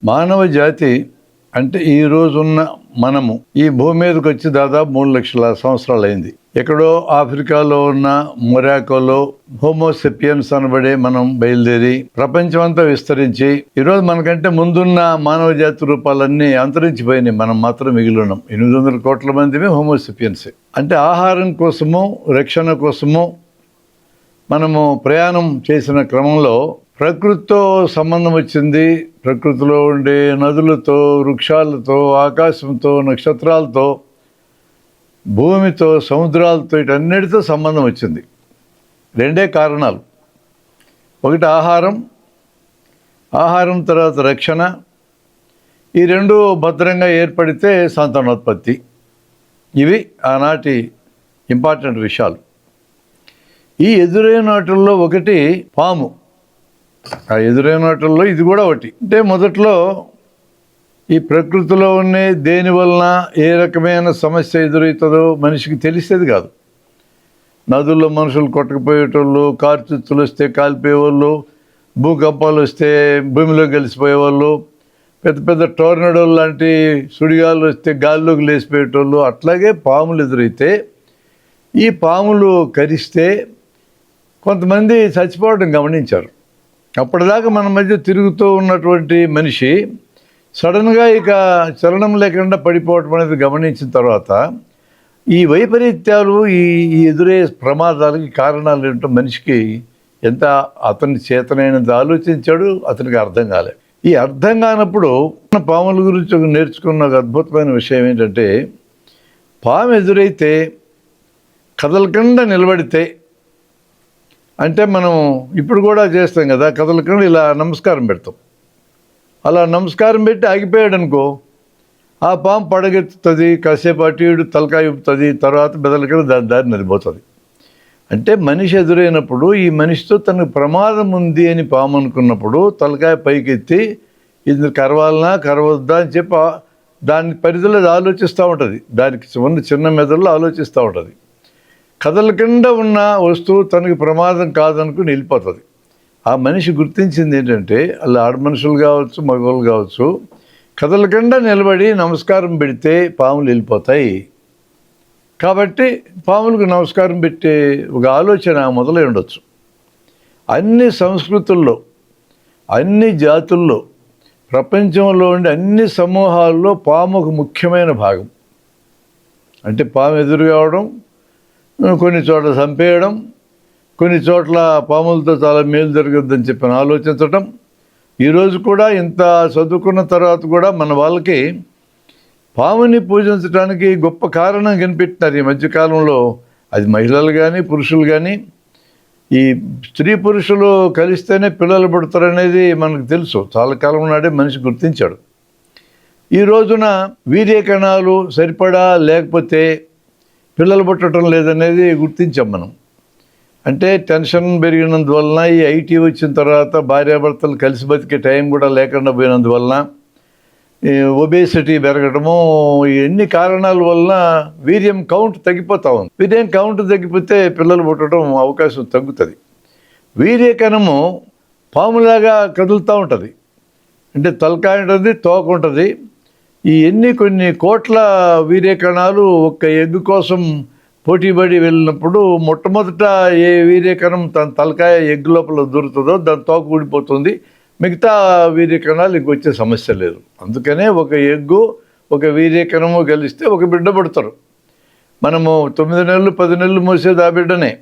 మానవ జాతి అంటే ఈ రోజున్న మనము ఈ భూమి మీదకి వచ్చి దాదాపు 3 లక్షల సంవత్సరాలు అయింది. ఎక్కడో ఆఫ్రికాలో ఉన్న మొరాకోలో హోమోసెపియన్స్ అనబడే మనం బయలుదేరి ప్రపంచం అంతా విస్తరించి ఈరోజు మనకంటే ముందున్న మానవ జాతి రూపాలన్నీ అంతరించిపోయినాయి. మనం మాత్రం మిగిలి ఉన్నాం. 800 కోట్ల మందిమే హోమోసెపియన్స్. అంటే ఆహారం కోసము, రక్షణ కోసము మనము ప్రయాణం చేసిన క్రమంలో ప్రకృతితో సంబంధం వచ్చింది. ప్రకృతిలో ఉండే నదులతో, వృక్షాలతో, ఆకాశంతో, నక్షత్రాలతో, భూమితో, సముద్రాలతో, వీటన్నిటితో సంబంధం వచ్చింది. రెండే కారణాలు. ఒకటి ఆహారం తర్వాత రక్షణ. ఈ రెండు భద్రంగా ఏర్పడితే సంతానోత్పత్తి. ఇవి ఆనాటి ఇంపార్టెంట్ విషయాలు. ఈ ఎదురైన వాటిల్లో ఒకటి పాము. ఆ ఎదురైన వాటిల్లో ఇది కూడా ఒకటి. అంటే మొదట్లో ఈ ప్రకృతిలో ఉండే దేని వలన ఏ రకమైన సమస్య ఎదురవుతుందో మనిషికి తెలిసేది కాదు. నదుల్లో మనుషులు కొట్టకపోయేటోళ్ళు, కార్చిచ్చులు వస్తే కాలిపోయేవాళ్ళు, భూకంపాలు వస్తే భూమిలో కలిసిపోయేవాళ్ళు, పెద్ద పెద్ద టోర్నడోలు లాంటి సుడిగాలు వస్తే గాల్లోకి లేచిపోయేటోళ్ళు. అట్లాగే పాములు ఎదురైతే ఈ పాములు కరిస్తే కొంతమంది చచ్చిపోవడం గమనించారు. అప్పటిదాకా మన మధ్య తిరుగుతూ ఉన్నటువంటి మనిషి సడన్గా ఇక చలనం లేకుండా పడిపోవటం అనేది గమనించిన తర్వాత ఈ వైపరీత్యాలు, ఈ ఎదురే ప్రమాదాలకి కారణాలు ఏంటో మనిషికి ఎంత అతని చేతనైనంత ఆలోచించాడు, అతనికి అర్థం కాలే. ఈ అర్థం కానప్పుడు పాముల గురించి నేర్చుకున్న ఒక అద్భుతమైన విషయం ఏంటంటే, పాము ఎదురైతే కదలకుండా నిలబడితే, అంటే మనం ఇప్పుడు కూడా చేస్తాం కదా, కదలకుండా ఇలా నమస్కారం పెడతాం. అలా నమస్కారం పెట్టి ఆగిపోయాడు అనుకో, ఆ పాము పడగెత్తుతుంది, కాసేపు అటు ఇటు తలకాయ ఊపుతుంది, తర్వాత బెదలకుండా దాని దారి నదిపోతుంది. అంటే మనిషి ఎదురైనప్పుడు ఈ మనిషితో తనకు ప్రమాదం ఉంది అని పాము అనుకున్నప్పుడు తలకాయ పైకెత్తి ఇది కరవాలనా కరవద్దా అని చెప్పి దాని పరిధిలో ఆలోచిస్తూ ఉంటుంది. దానికి ఉన్న చిన్న మెదడులో ఆలోచిస్తూ ఉంటుంది. కదలకుండా ఉన్న వస్తువు తనకి ప్రమాదం కాదనుకుని వెళ్ళిపోతుంది. ఆ మనిషి గుర్తించింది ఏంటంటే, అలా ఆడ మనుషులు కావచ్చు, మగవాళ్ళు కావచ్చు, కదలకుండా నిలబడి నమస్కారం పెడితే పాములు వెళ్ళిపోతాయి. కాబట్టి పాములకు నమస్కారం పెట్టే ఒక ఆలోచన మొదలై ఉండొచ్చు. అన్ని సంస్కృతుల్లో, అన్ని జాతుల్లో, ప్రపంచంలో ఉండే అన్ని సమూహాల్లో పాము ఒక ముఖ్యమైన భాగం. అంటే పాము ఎదురు కావడం, కొన్ని చోట్ల చంపేయడం, కొన్ని చోట్ల పాములతో చాలా మేలు జరగద్దని చెప్పి ఆలోచించటం. ఈరోజు కూడా ఇంత చదువుకున్న తర్వాత కూడా మన వాళ్ళకి పాముని పూజించడానికి గొప్ప కారణం కనిపెట్టినారు ఈ మధ్యకాలంలో. అది మహిళలు కానీ పురుషులు కానీ. ఈ స్త్రీ పురుషులు కలిస్తేనే పిల్లలు పుడతారనేది మనకు తెలుసు. చాలా కాలం నాడే మనిషి గుర్తించాడు. ఈ రోజున వీర్యకణాలు సరిపడా లేకపోతే పిల్లలు పుట్టడం లేదనేది గుర్తించాం మనం. అంటే టెన్షన్ పెరిగినందువలన, ఈ ఐటీ వచ్చిన తర్వాత భార్యాభర్తలు కలిసి బతికే టైం కూడా లేకుండా పోయినందువలన, ఒబేసిటీ పెరగడము, ఎన్ని కారణాల వలన వీర్యం కౌంట్ తగ్గిపోతూ ఉంది. వీర్యం కౌంట్ తగ్గిపోతే పిల్లలు పుట్టడం అవకాశం తగ్గుతుంది. వీర్యకణము పాములాగా కదులుతూ ఉంటుంది. అంటే తలకాయ ఉంటుంది, తోక ఉంటుంది. ఈ కొన్ని కోట్ల వీర్యకణాలు ఒక్క ఎగ్గు కోసం పోటీపడి వెళ్ళినప్పుడు మొట్టమొదట ఏ వీర్యకణం తన తలకాయ ఎగ్గు లోపల దూరుతుందో దాని తోక ఊడిపోతుంది. మిగతా వీర్యకణాలు ఇంకొచ్చే సమస్య లేదు. అందుకనే ఒక ఎగ్గు ఒక వీర్యకణము కలిస్తే ఒక బిడ్డ పుడతారు. మనము 9 నెలలు 10 నెలలు మోసేది ఆ బిడ్డనే.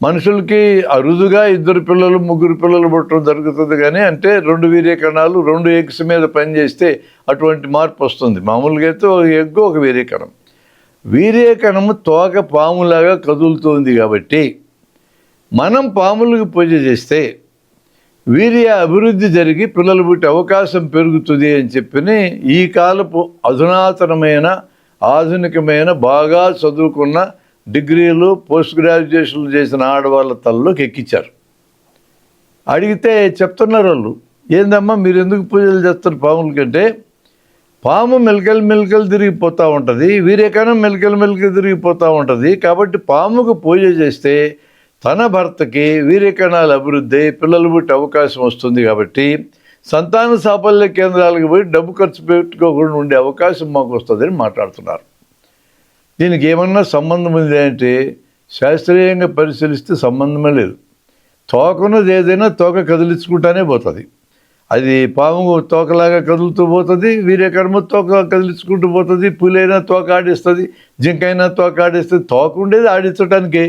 మనుషులకి అరుదుగా 2 పిల్లలు 3 పిల్లలు పుట్టడం జరుగుతుంది. కానీ అంటే 2 వీర్యకణాలు 2 ఎగ్స్ మీద పనిచేస్తే అటువంటి మార్పు వస్తుంది. మామూలుగా అయితే ఒక ఎగ్గు ఒక వీర్యకణం. వీర్యకణము తోక పాములాగా కదులుతుంది. కాబట్టి మనం పాములకు పూజ చేస్తే వీర్య అభివృద్ధి జరిగి పిల్లలు పుట్టే అవకాశం పెరుగుతుంది అని చెప్పి ఈ కాలపు అధునాతనమైన, ఆధునికమైన, బాగా చదువుకున్న, డిగ్రీలు పోస్ట్ గ్రాడ్యుయేషన్లు చేసిన ఆడవాళ్ళ తలలోకి ఎక్కించారు. అడిగితే చెప్తున్నారు వాళ్ళు, ఏందమ్మా మీరు ఎందుకు పూజలు చేస్తారు పాముల కంటే? పాము మెలకలు తిరిగిపోతూ ఉంటుంది, వీర్యకణం మెలకలు తిరిగిపోతూ ఉంటుంది. కాబట్టి పాముకు పూజ చేస్తే తన భర్తకి వీర్యకణాలు అభివృద్ధి, పిల్లలు పుట్టే అవకాశం వస్తుంది. కాబట్టి సంతాన సాఫల్య కేంద్రాలకు పోయి డబ్బు ఖర్చు పెట్టుకోకుండా ఉండే అవకాశం మాకు వస్తుందని మాట్లాడుతున్నారు. దీనికి ఏమన్నా సంబంధం ఉంది అంటే శాస్త్రీయంగా పరిశీలిస్తే సంబంధమే లేదు. తోకన్నది ఏదైనా తోక కదిలించుకుంటానే పోతుంది. అది పాము తోకలాగా కదులుతూ పోతుంది, వీర్యకర్మ తోక కదిలించుకుంటూ పోతుంది, పులైనా తోక ఆడిస్తుంది, జింకైనా తోక ఆడిస్తుంది. తోక ఉండేది ఆడించడానికే.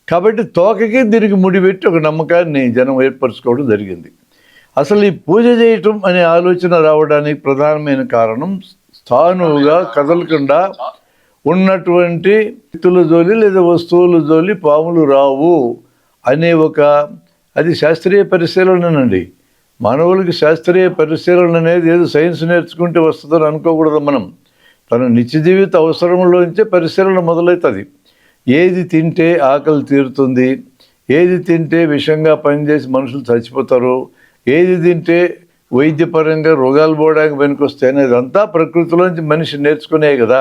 కాబట్టి తోకకి దీనికి ముడిపెట్టి ఒక నమ్మకాన్ని జనం ఏర్పరచుకోవడం జరిగింది. అసలు ఈ పూజ చేయటం అనే ఆలోచన రావడానికి ప్రధానమైన కారణం స్థానువుగా కదలకుండా ఉన్నటువంటి వ్యక్తుల జోలి లేదా వస్తువుల జోలి పాములు రావు అనే అది శాస్త్రీయ పరిశీలనండి. మానవులకి శాస్త్రీయ పరిశీలన అనేది ఏదో సైన్స్ నేర్చుకుంటే వస్తుందని అనుకోకూడదు. మనం తన నిత్య జీవిత అవసరంలోంచే పరిశీలన మొదలవుతుంది. ఏది తింటే ఆకలి తీరుతుంది, ఏది తింటే విషంగా పనిచేసి మనుషులు చచ్చిపోతారు, ఏది తింటే వైద్యపరంగా రోగాలు పోవడానికి పనికొస్తాయి అనేది అంతా ప్రకృతిలోంచి మనిషి నేర్చుకునే కదా.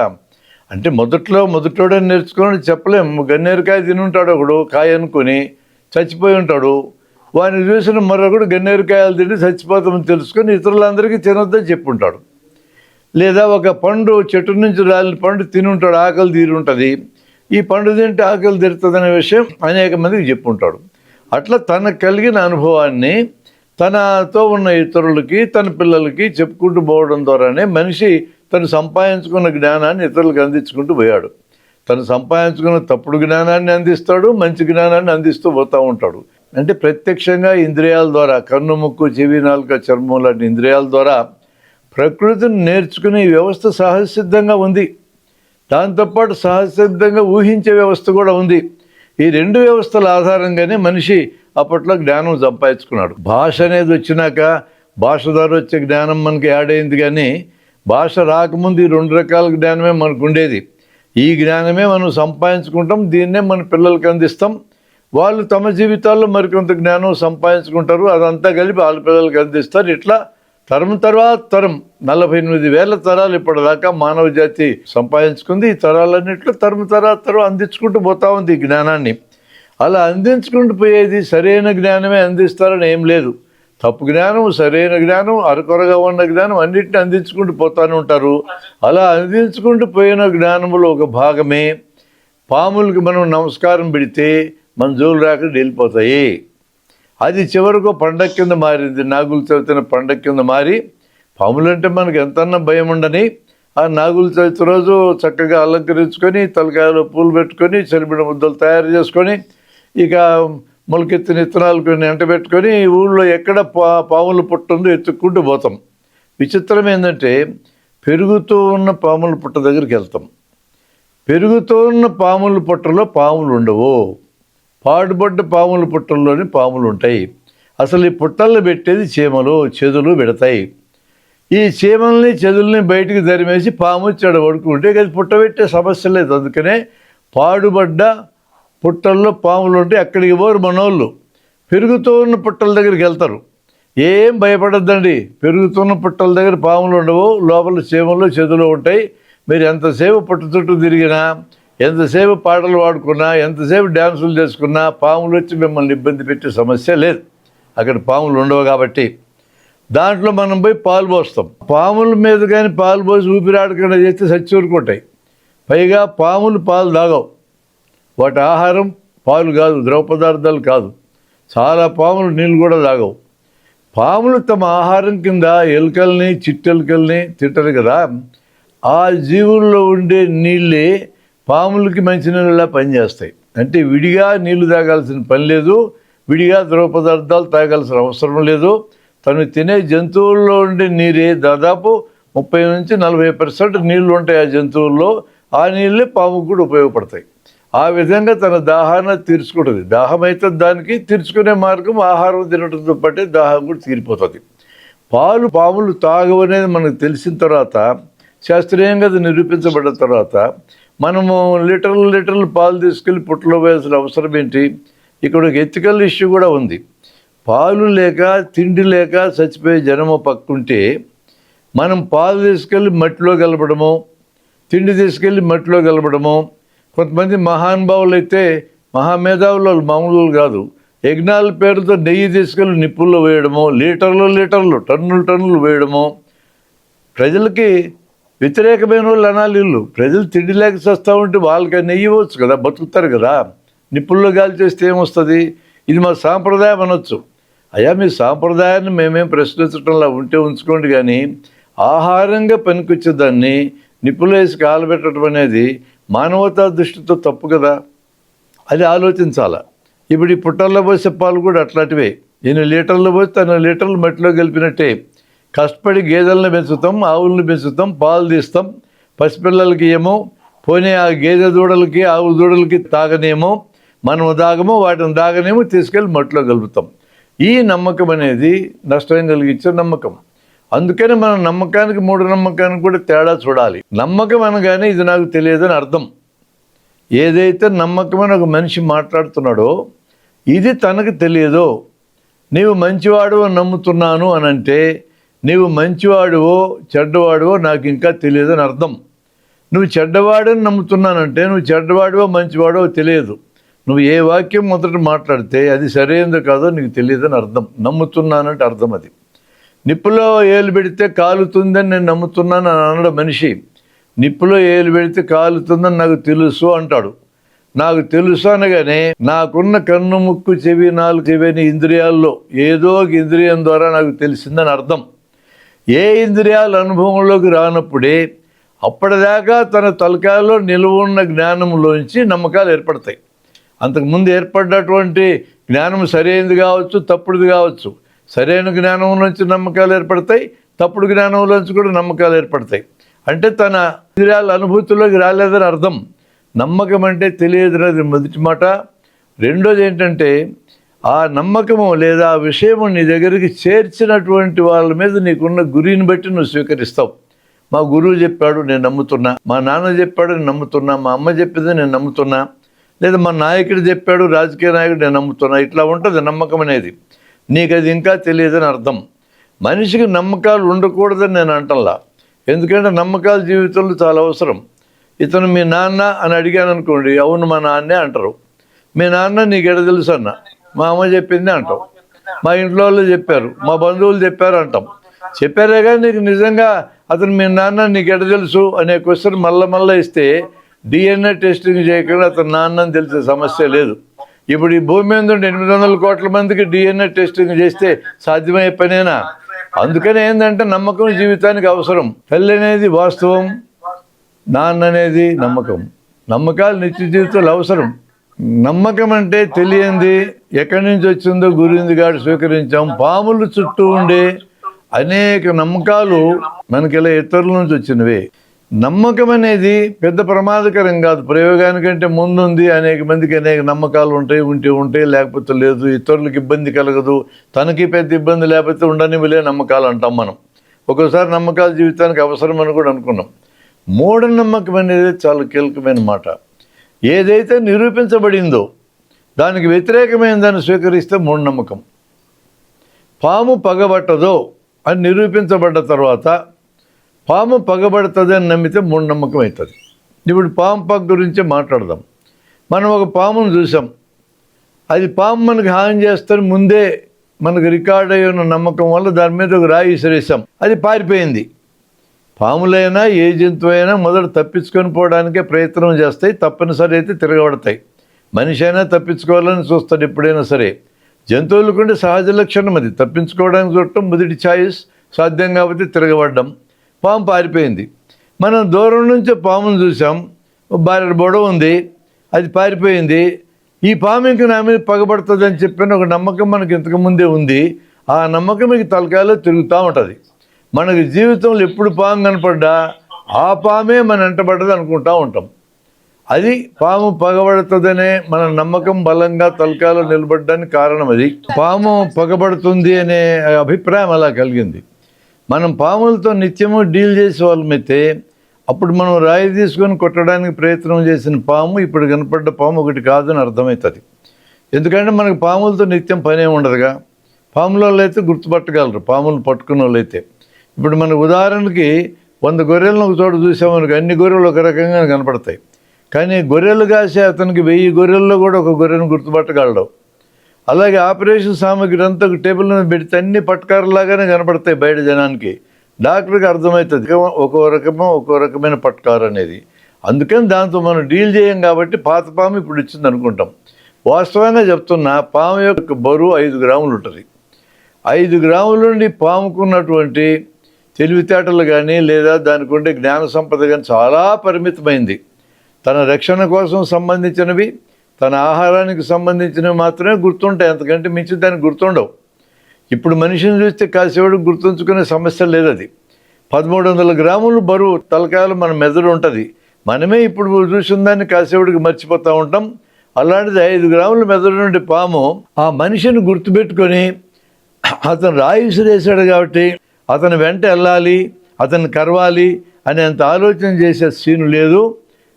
అంటే మొదటోడని నేర్చుకోని చెప్పలేము. గన్నేరుకాయ తినుంటాడు ఒకడు, కాయ అనుకుని చచ్చిపోయి ఉంటాడు. వాడిని చూసిన మరొకడు గన్నేరుకాయలు తిండి చచ్చిపోతామని తెలుసుకొని ఇతరులందరికీ తినొద్దని చెప్పుంటాడు. లేదా ఒక పండు చెట్టు నుంచి రాలిన పండు తినుంటాడు, ఆకలి తీరి ఉంటుంది. ఈ పండు తింటే ఆకలి తీరుతుందనే విషయం అనేక మందికి చెప్పుంటాడు. అట్లా తనకు కలిగిన అనుభవాన్ని తనతో ఉన్న ఇతరులకి, తన పిల్లలకి చెప్పుకుంటూ పోవడం ద్వారానే మనిషి తను సంపాదించుకున్న జ్ఞానాన్ని ఇతరులకు అందించుకుంటూ పోయాడు. తను సంపాదించుకున్న తప్పుడు జ్ఞానాన్ని అందిస్తాడు, మంచి జ్ఞానాన్ని అందిస్తూ పోతూ ఉంటాడు. అంటే ప్రత్యక్షంగా ఇంద్రియాల ద్వారా, కన్ను, ముక్కు, చెవి, నాలుక, చర్మం లాంటి ఇంద్రియాల ద్వారా ప్రకృతిని నేర్చుకునే వ్యవస్థ సహజసిద్ధంగా ఉంది. దాంతోపాటు సహజసిద్ధంగా ఊహించే వ్యవస్థ కూడా ఉంది. ఈ రెండు వ్యవస్థల ఆధారంగానే మనిషి అప్పట్లో జ్ఞానం సంపాదించుకున్నాడు. భాష అనేది వచ్చినాక భాష ద్వారా వచ్చే జ్ఞానం మనకి యాడ్ అయింది. కానీ భాష రాకముందు ఈ రెండు రకాల జ్ఞానమే మనకు ఉండేది. ఈ జ్ఞానమే మనం సంపాదించుకుంటాం, దీన్నే మన పిల్లలకి అందిస్తాం. వాళ్ళు తమ జీవితాల్లో మరికొంత జ్ఞానం సంపాదించుకుంటారు, అదంతా కలిపి వాళ్ళ పిల్లలకి అందిస్తారు. ఇట్లా తరం తర్వాత తరం 48,000 తరాలు ఇప్పటిదాకా మానవ జాతి సంపాదించుకుంది. ఈ తరాలన్నింటిలో తరం అందించుకుంటూ పోతా ఉంది ఈ జ్ఞానాన్ని. అలా అందించుకుంటూ పోయేది సరైన జ్ఞానమే అందిస్తారని ఏం లేదు. తప్పు జ్ఞానం, సరైన జ్ఞానం, అరకొరగా ఉన్న జ్ఞానం అన్నింటినీ అందించుకుంటూ పోతానే ఉంటారు. అలా అందించుకుంటూ పోయిన జ్ఞానంలో ఒక భాగమే పాములకి మనం నమస్కారం పెడితే మన జోలు రాకుండా వెళ్ళిపోతాయి. అది చివరకు పండగ కింద మారింది. నాగుల చవితిన పండగ కింద మారి, పాములంటే మనకు ఎంతన్నా భయం ఉండని ఆ నాగుల చవితి రోజు చక్కగా అలంకరించుకొని, తలకాయలో పూలు పెట్టుకొని, చలిమిడ ముద్దలు తయారు చేసుకొని, ఇక మొలకెత్తిన విత్తనాలు కొన్ని ఎంట పెట్టుకొని ఊళ్ళో ఎక్కడ పాముల పుట్ట ఉందో ఎత్తుక్కుంటూ పోతాం. విచిత్రం ఏంటంటే పెరుగుతూ ఉన్న పాముల పుట్ట దగ్గరికి వెళ్తాం. పెరుగుతూ ఉన్న పాముల పుట్టలో పాములు ఉండవు. పాడుబడ్డ పాముల పుట్టల్లోని పాములు ఉంటాయి. అసలు ఈ పుట్టల్లో పెట్టేది చీమలు, చెదులు పెడతాయి. ఈ చీమల్ని, చెదుల్ని బయటికి తరిమేసి పాము చెడ పడుకుంటే అది పుట్ట పెట్టే సమస్య లేదు. అందుకనే పాడుబడ్డ పుట్టల్లో పాములు ఉంటే అక్కడికి పోరు మనోళ్ళు. పెరుగుతూ ఉన్న పుట్టల దగ్గరికి వెళ్తారు. ఏం భయపడద్దండి, పెరుగుతున్న పుట్టల దగ్గర పాములు ఉండవు, లోపల చీమలు, చెదులు ఉంటాయి. మీరు ఎంతసేపు పుట్ట చుట్టూ తిరిగినా, ఎంతసేపు పాటలు పాడుకున్నా, ఎంతసేపు డ్యాన్సులు చేసుకున్నా పాములు వచ్చి మిమ్మల్ని ఇబ్బంది పెట్టే సమస్య లేదు. అక్కడ పాములు ఉండవు కాబట్టి దాంట్లో మనం పోయి పాలు పోస్తాం. పాముల మీద కానీ పాలు పోసి ఊపిరాడకుండా చేస్తే చచ్చూరుకుంటాయి. పైగా పాములు పాలు తాగవు. వాటి ఆహారం పాలు కాదు, ద్రవ పదార్థాలు కాదు. చాలా పాములు నీళ్ళు కూడా తాగవు. పాములు తమ ఆహారం కింద ఎలుకల్ని, చిట్టెలుకల్ని తింటారు కదా. ఆ జీవుల్లో ఉండే నీళ్ళే పాములకి మంచినీళ్ళలా పనిచేస్తాయి. అంటే విడిగా నీళ్లు తాగాల్సిన పని లేదు, విడిగా ద్రవ పదార్థాలు తాగాల్సిన అవసరం లేదు. తను తినే జంతువుల్లో ఉండే నీరే దాదాపు 30 నుంచి 40% నీళ్లు ఉంటాయి ఆ జంతువుల్లో. ఆ నీళ్ళే పాముకు కూడా ఉపయోగపడతాయి. ఆ విధంగా తన దాహాన్ని తీర్చుకుంటుంది. దాహం అయితే దానికి తీర్చుకునే మార్గం ఆహారం తినడంతో పాటే దాహం కూడా తీరిపోతుంది. పాములు తాగవనేది మనకు తెలిసిన తర్వాత, శాస్త్రీయంగా అది నిరూపించబడిన తర్వాత మనము లీటర్లు పాలు తీసుకెళ్ళి పుట్టలో వేయాల్సిన అవసరం ఏంటి? ఇక్కడ ఒక ఎథికల్ ఇష్యూ కూడా ఉంది. పాలు లేక, తిండి లేక చచ్చిపోయే జనము పక్కుంటే మనం పాలు తీసుకెళ్ళి మట్టిలో కలపడము, తిండి తీసుకెళ్ళి మట్టిలో కలపడము. కొంతమంది మహానుభావులు అయితే, మహామేధావులు, మామూలు కాదు, యజ్ఞాల పేరుతో నెయ్యి తీసుకెళ్ళి నిప్పుల్లో వేయడము, లీటర్లు టన్నులు వేయడము. ప్రజలకి వ్యతిరేకమైన వాళ్ళు అనాలి వీళ్ళు. ప్రజలు తిండి లేక చేస్తూ ఉంటే వాళ్ళకి నెయ్యి ఇవ్వచ్చు కదా, బతుకుతారు కదా. నిప్పుల్లో గాలి చేస్తే ఏమొస్తుంది? ఇది మా సాంప్రదాయం అనొచ్చు. అయ్యా మీ సాంప్రదాయాన్ని మేమేం ప్రశ్నించడంలా ఉంటే ఉంచుకోండి, కానీ ఆహారంగా పనికొచ్చేదాన్ని నిప్పులు వేసి కాలబెట్టడం అనేది మానవతా దృష్టితో తప్పు కదా. అది ఆలోచించాల. ఇప్పుడు ఈ పుట్టల్లో పోసే పాలు కూడా అట్లాంటివే. 8 లీటర్లు పోస్తే 10 లీటర్లు మట్టిలో కలిపినట్టే. కష్టపడి గేదెలను పెంచుతాం, ఆవులను పెంచుతాం, పాలు తీస్తాం, పసిపిల్లలకి ఏమో, పోనీ ఆ గేదె దూడలకి ఆవు దూడలకి తాగనేమో, మనం దాగమో, వాటిని దాగనేమో తీసుకెళ్ళి మట్టిలో కలుపుతాం. ఈ నమ్మకం అనేది నష్టం కలిగించే నమ్మకం. అందుకని మనం నమ్మకానికి మూఢనమ్మకానికి కూడా తేడా చూడాలి. నమ్మకం అనగానే ఇది నాకు తెలియదని అర్థం. ఏదైతే నమ్మకమని ఒక మనిషి మాట్లాడుతున్నాడో ఇది తనకు తెలియదో, నీవు మంచివాడు అని నమ్ముతున్నాను అని అంటే నీవు మంచివాడువో చెడ్డవాడువో నాకు ఇంకా తెలియదని అర్థం. నువ్వు చెడ్డవాడని నమ్ముతున్నానంటే నువ్వు చెడ్డవాడువో మంచివాడో తెలియదు. నువ్వు ఏ వాక్యం మొదట మాట్లాడితే అది సరైనదో కాదో నీకు తెలియదని అర్థం. నమ్ముతున్నానంటే అర్థం అది. నిప్పులో ఏలు పెడితే కాలుతుందని నేను నమ్ముతున్నాను అని అన్నాడు మనిషి. నిప్పులో ఏలు పెడితే కాలుతుందని నాకు తెలుసు అంటాడు. నాకు తెలుసు అనగానే నాకున్న కన్ను, ముక్కు, చెవి, నాలుగు, చెవిని ఇంద్రియాల్లో ఏదో ఒక ఇంద్రియం ద్వారా నాకు తెలిసిందని అర్థం. ఏ ఇంద్రియాల అనుభవంలోకి రానప్పుడే అప్పటిదాకా తన తలకాయలో నిలువ ఉన్న జ్ఞానంలోంచి నమ్మకాలు ఏర్పడతాయి. అంతకుముందు ఏర్పడినటువంటి జ్ఞానం సరైనది కావచ్చు, తప్పుడుది కావచ్చు. సరైన జ్ఞానం నుంచి నమ్మకాలు ఏర్పడతాయి, తప్పుడు జ్ఞానంలోంచి కూడా నమ్మకాలు ఏర్పడతాయి. అంటే తన ఇంద్రియాల అనుభూతిలోకి రాలేదని అర్థం. నమ్మకం అంటే తెలియదున్నది మొదటి మాట. రెండోది ఏంటంటే ఆ నమ్మకము లేదా ఆ విషయము నీ దగ్గరికి చేర్చినటువంటి వాళ్ళ మీద నీకున్న గురిని బట్టి నువ్వు స్వీకరిస్తావు. మా గురువు చెప్పాడు నేను నమ్ముతున్నా, మా నాన్న చెప్పాడు నేను నమ్ముతున్నా, మా అమ్మ చెప్పింది నేను నమ్ముతున్నా, లేదా మా నాయకుడు చెప్పాడు, రాజకీయ నాయకుడు నేను నమ్ముతున్నా. ఇట్లా ఉంటుంది నమ్మకం అనేది. నీకు అది ఇంకా తెలియదని అర్థం. మనిషికి నమ్మకాలు ఉండకూడదని నేను అంటల్లా. ఎందుకంటే నమ్మకాలు జీవితంలో చాలా అవసరం. ఇతను మీ నాన్న అని అడిగాను అనుకోండి, అవును మా నాన్నే అంటారు. మీ నాన్న నీకు ఎడ తెలుసు అన్న, మా అమ్మ చెప్పింది అంటాం, మా ఇంట్లో వాళ్ళు చెప్పారు, మా బంధువులు చెప్పారు అంటాం. చెప్పారే కానీ నీకు నిజంగా అతను మీ నాన్న నీకు ఎడ తెలుసు అనే క్వశ్చన్ మళ్ళీ ఇస్తే DNA టెస్టింగ్ చేయకుండా అతను నాన్న అని తెలిసే సమస్య లేదు. ఇప్పుడు ఈ భూమి మీద ఉండే 800 కోట్ల మందికి DNA టెస్టింగ్ చేస్తే సాధ్యమయ్యే పనేనా? అందుకని ఏంటంటే నమ్మకం జీవితానికి అవసరం. తల్లి అనేది వాస్తవం, నాన్న అనేది నమ్మకం. నమ్మకాలు నిత్య జీవితంలో అవసరం. నమ్మకం అంటే తెలియంది, ఎక్కడి నుంచి వచ్చిందో గురించి గాడు స్వీకరించాం. పాములు చుట్టూ ఉండే అనేక నమ్మకాలు మనకి ఇలా ఇతరుల నుంచి వచ్చినవే. నమ్మకం అనేది పెద్ద ప్రమాదకరం కాదు. ప్రయోగానికంటే ముందుంది. అనేక మందికి అనేక నమ్మకాలు ఉంటాయి, లేకపోతే లేదు. ఇతరులకు ఇబ్బంది కలగదు, తనకి పెద్ద ఇబ్బంది లేకపోతే ఉండనివిలే నమ్మకాలు అంటాం మనం. ఒక్కోసారి నమ్మకాలు జీవితానికి అవసరం అని కూడా అనుకున్నాం. మూఢనమ్మకం అనేది చాలా కీలకమైన మాట. ఏదైతే నిరూపించబడిందో దానికి వ్యతిరేకమైన దాన్ని స్వీకరిస్తే మూఢనమ్మకం. పాము పగబట్టదో అని నిరూపించబడ్డ తర్వాత పాము పగబడుతుంది అని నమ్మితే మూఢనమ్మకం అవుతుంది. ఇప్పుడు పాము పగ గురించే మాట్లాడదాం. మనం ఒక పామును చూసాం, అది పాము మనకు హాని చేస్తారని ముందే మనకు రికార్డ్ అయ్యి ఉన్న నమ్మకం వల్ల దాని మీద ఒక రాయి విసిరేసాం, అది పారిపోయింది. పాములైనా ఏ జంతువు అయినా మొదట తప్పించుకొని పోవడానికే ప్రయత్నం చేస్తాయి, తప్పనిసరి అయితే తిరగబడతాయి. మనిషి అయినా తప్పించుకోవాలని చూస్తాడు ఎప్పుడైనా సరే. జంతువులకుంటే సహజ లక్షణం అది, తప్పించుకోవడానికి చూడటం మొదటి ఛాయిస్. సాధ్యం కాబట్టి తిరగబడ్డం. పాము పారిపోయింది. మనం దూరం నుంచి పామును చూసాం, భారీ బొడవ ఉంది, అది పారిపోయింది. ఈ పాము ఇంక నా మీద పగబడుతుంది అని చెప్పిన ఒక నమ్మకం మనకి ఇంతకుముందే ఉంది. ఆ నమ్మకం మీకు తలకాయలో తిరుగుతూ ఉంటుంది. మనకి జీవితంలో ఎప్పుడు పాము కనపడ్డా ఆ పామే మన వెంటబడ్డది అనుకుంటూ ఉంటాం. అది పాము పగబడుతుందనే మన నమ్మకం బలంగా తలకాయలో నిలబడడానికి కారణం. అది పాము పగబడుతుంది అనే అభిప్రాయం అలా కలిగింది. మనం పాములతో నిత్యము డీల్ చేసే వాళ్ళమైతే అప్పుడు మనం రాయి తీసుకొని కొట్టడానికి ప్రయత్నం చేసిన పాము ఇప్పుడు కనపడ్డ పాము ఒకటి కాదని అర్థమవుతుంది. ఎందుకంటే మనకు పాములతో నిత్యం పనే ఉండదుగా. పాముల వాళ్ళు అయితే గుర్తుపట్టగలరు, పాములు పట్టుకున్న వాళ్ళు అయితే. ఇప్పుడు మనకు ఉదాహరణకి 100 గొర్రెలను ఒక చోట చూసామనుకో, అన్ని గొర్రెలు ఒక రకంగా కనపడతాయి. కానీ గొర్రెలు కాసే అతనికి 1000 గొర్రెల్లో కూడా ఒక గొర్రెను గుర్తుపట్టగలడు. అలాగే ఆపరేషన్ సామాగ్రి అంతా ఒక టేబుల్ మీద పెడితే అన్ని పట్కారులాగానే కనపడతాయి బయట జనానికి. డాక్టర్కి అర్థమవుతుంది ఒక్కో రకమైన పట్కారు అనేది. అందుకని దాంతో మనం డీల్ చేయం కాబట్టి పాత పాము ఇప్పుడు ఇచ్చింది అనుకుంటాం. వాస్తవంగా చెప్తున్నా, పాము యొక్క బరువు 5 గ్రాములు ఉంటుంది. 5 గ్రాముల నుండి పాముకున్నటువంటి తెలివితేటలు కానీ లేదా దానికి ఉండే జ్ఞాన సంపద కానీ చాలా పరిమితమైంది. తన రక్షణ కోసం సంబంధించినవి, తన ఆహారానికి సంబంధించినవి మాత్రమే గుర్తుంటాయి, అంతకంటే మించి దానికి గుర్తుండవు. ఇప్పుడు మనిషిని చూస్తే కాసేవాడు గుర్తుంచుకునే సమస్య లేదు. అది 1300 గ్రాములు బరువు తలకాయలు మన మెదడు ఉంటుంది. మనమే ఇప్పుడు చూసిన దాన్ని కాసేవాడికి మర్చిపోతూ ఉంటాం. అలాంటిది 5 గ్రాముల మెదడు నుండి పాము ఆ మనిషిని గుర్తుపెట్టుకొని అతను రాయి విసిరేశాడు కాబట్టి అతను వెంట వెళ్ళాలి, అతన్ని కరవాలి అనేంత ఆలోచన చేసే సీను లేదు.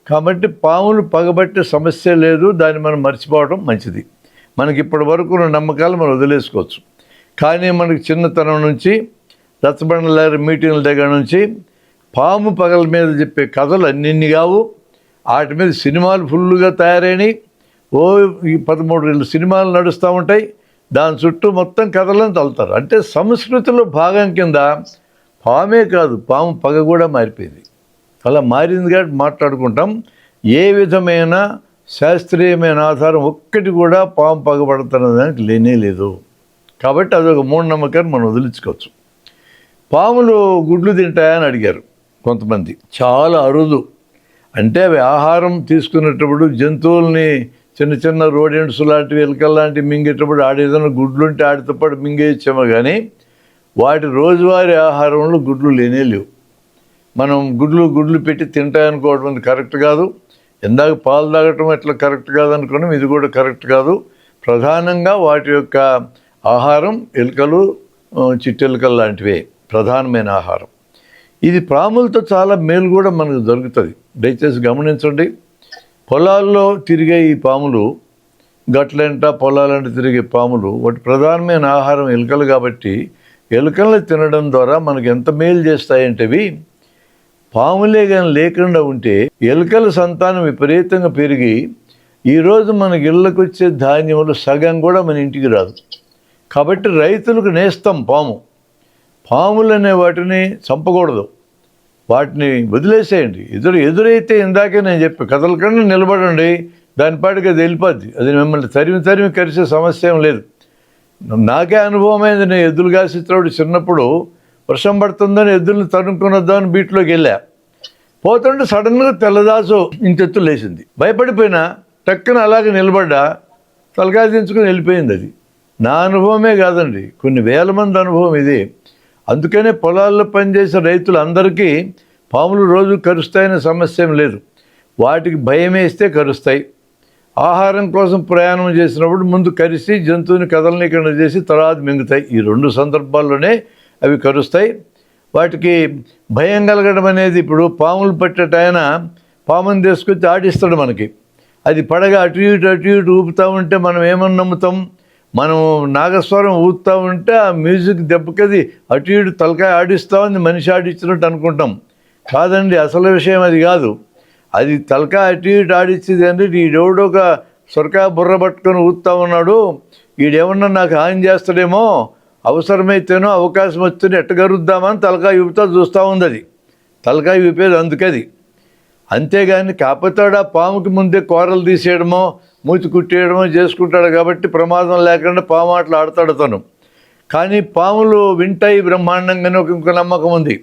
కాబట్టి పాములు పగబట్టే సమస్య లేదు. దాన్ని మనం మర్చిపోవడం మంచిది. మనకి ఇప్పటి వరకు ఉన్న నమ్మకాలు మనం వదిలేసుకోవచ్చు. కానీ మనకి చిన్నతనం నుంచి రచ్చబండల మీటింగ్ల దగ్గర నుంచి పాము పగల మీద చెప్పే కథలు అన్నిన్ని కావు. వాటి మీద సినిమాలు ఫుల్గా తయారైనవి. ఈ 13 సినిమాలు నడుస్తూ ఉంటాయి. దాని చుట్టూ మొత్తం కథలను తలుతారు. అంటే సంస్కృతిలో భాగం కింద పామే కాదు, పాము పగ కూడా మారిపోయింది. అలా మారింది కాబట్టి మాట్లాడుకుంటాం. ఏ విధమైన శాస్త్రీయమైన ఆధారం ఒక్కటి కూడా పాము పగబడుతున్నదానికి లేనే లేదు. కాబట్టి అదొక మూఢనమ్మకాన్ని మనం వదిలించుకోవచ్చు. పాములు గుడ్లు తింటాయని అడిగారు కొంతమంది. చాలా అరుదు. అంటే అవి ఆహారం తీసుకునేటప్పుడు జంతువుల్ని చిన్న చిన్న రోడెంట్స్ లాంటివి, ఎలుకలు లాంటివి మింగేటప్పుడు ఆడేదైనా గుడ్లుంటే ఆడితో పాటు మింగేయచ్చేమో. కానీ వాటి రోజువారీ ఆహారంలో గుడ్లు లేనే లేవు. మనం గుడ్లు పెట్టి తింటాయనుకోవడం కరెక్ట్ కాదు. ఇందాక పాలు తాగటం ఎట్లా కరెక్ట్ కాదు అనుకున్నాం, ఇది కూడా కరెక్ట్ కాదు. ప్రధానంగా వాటి యొక్క ఆహారం ఎలుకలు, చిట్టెలుకలు లాంటివే ప్రధానమైన ఆహారం. ఇది పాములతో చాలా మేలు కూడా మనకు దొరుకుతుంది. దయచేసి గమనించండి. పొలాల్లో తిరిగే ఈ పాములు, గట్లంట పొలాలంట తిరిగే పాములు, వాటి ప్రధానమైన ఆహారం ఎలుకలు కాబట్టి ఎలుకలను తినడం ద్వారా మనకు ఎంత మేలు చేస్తాయంటేవి పాములే కానీ లేకుండా ఉంటే ఎలుకల సంతానం విపరీతంగా పెరిగి ఈరోజు మనకి ఇళ్ళకు వచ్చే ధాన్యములు సగం కూడా మన ఇంటికి రాదు. కాబట్టి రైతులకు నేస్తం పాములు అనే వాటిని చంపకూడదు, వాటిని వదిలేసేయండి. ఎదురైతే ఇందాకే నేను చెప్పి కథల కన్నా నిలబడండి, దాని పాటికి అది వెళ్ళిపోద్ది. అది మిమ్మల్ని తరిమి కరిసే సమస్య ఏం లేదు. నాకే అనుభవమైంది. నేను ఎద్దులు కాసేటప్పుడు చిన్నప్పుడు వర్షం పడుతుందని ఎద్దుల్ని తరుముకొని వద్దామని బీట్లోకి వెళ్ళా. పోతుంటే సడన్గా తెల్లదాసు ఇంతెత్తు లేచింది. భయపడిపోయినా టక్కున అలాగే నిలబడ్డా, తలకాయ దించుకొని వెళ్ళిపోయింది. అది నా అనుభవమే కాదండి, కొన్ని వేల మంది అనుభవం ఇది. అందుకనే పొలాల్లో పనిచేసే రైతులందరికీ పాములు రోజు కరుస్తాయనే సమస్య ఏం లేదు. వాటికి భయం వేస్తే కరుస్తాయి. ఆహారం కోసం ప్రయాణం చేసినప్పుడు ముందు కరిసి జంతువుని కదలనీకుండా చేసి తర్వాత మింగుతాయి. ఈ 2 సందర్భాల్లోనే అవి కరుస్తాయి. వాటికి భయం కలగడం అనేది, ఇప్పుడు పాములు పట్టేటాయన పాముని తీసుకొచ్చి ఆడిస్తాడు మనకి. అది పడగ అటు ఇటు ఊపుతూ ఉంటే మనం ఏమని నమ్ముతాం? మనం నాగస్వరం ఊపుతూ ఉంటే ఆ మ్యూజిక్ దెబ్బకది అటు ఇటు తలకాయ ఆడిస్తామని మనిషి ఆడిచ్చినట్టు అనుకుంటాం. కాదండి, అసలు విషయం అది కాదు. అది తలకాయ అటు ఇటు ఆడిచ్చేది అంటే ఈడెవడో ఒక సొరకాయ బుర్ర పట్టుకొని ఊపుతా ఉన్నాడు, ఈడేమన్నా నాకు హాని చేస్తాడేమో, అవసరమైతేనో అవకాశం వస్తేనే ఎట్టగరుద్దామని తలకాయ ఊపుతా చూస్తూ ఉంది. అది తలకాయ ఊపేది అందుకది. అంతేగాని కాకపోతాడు ఆ పాముకి ముందే కూరలు తీసేయడమో మూతి కుట్టేయడమో చేసుకుంటాడు కాబట్టి ప్రమాదం లేకుండా పాము ఆటలు ఆడతాడు తను. కానీ పాములు వింటాయి బ్రహ్మాండంగానే ఇంకో నమ్మకం ఉంది.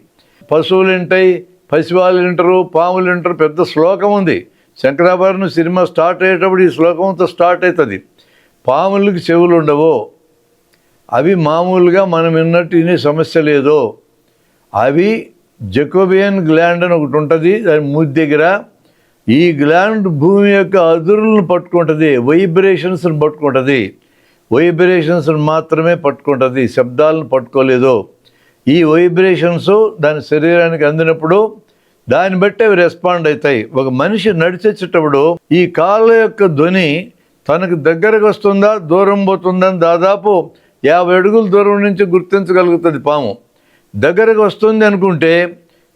పశువులు వింటాయి, పసివాళ్ళు వింటారు, పాములు వింటారు. పెద్ద శ్లోకం ఉంది. శంకరాభరణం సినిమా స్టార్ట్ అయ్యేటప్పుడు ఈ శ్లోకంతో స్టార్ట్ అవుతుంది. పాములకి చెవులు ఉండవు, అవి మామూలుగా మనం విన్నట్టు వినే సమస్య లేదు. అవి జకోబియన్ గ్లాండ్ అని ఒకటి ఉంటుంది దాని మూతి దగ్గర. ఈ గ్లాండ్ భూమి యొక్క అదురులను పట్టుకుంటుంది, వైబ్రేషన్స్ని పట్టుకుంటుంది. వైబ్రేషన్స్ని మాత్రమే పట్టుకుంటుంది, శబ్దాలను పట్టుకోలేదు. ఈ వైబ్రేషన్స్ దాని శరీరానికి అందినప్పుడు దాన్ని బట్టి అవి రెస్పాండ్ అవుతాయి. ఒక మనిషి నడిచేటప్పుడు ఈ కాళ్ళ యొక్క ధ్వని తనకు దగ్గరకు వస్తుందా దూరం పోతుందని దాదాపు 50 అడుగుల దూరం నుంచి గుర్తించగలుగుతుంది పాము. దగ్గరకు వస్తుంది అనుకుంటే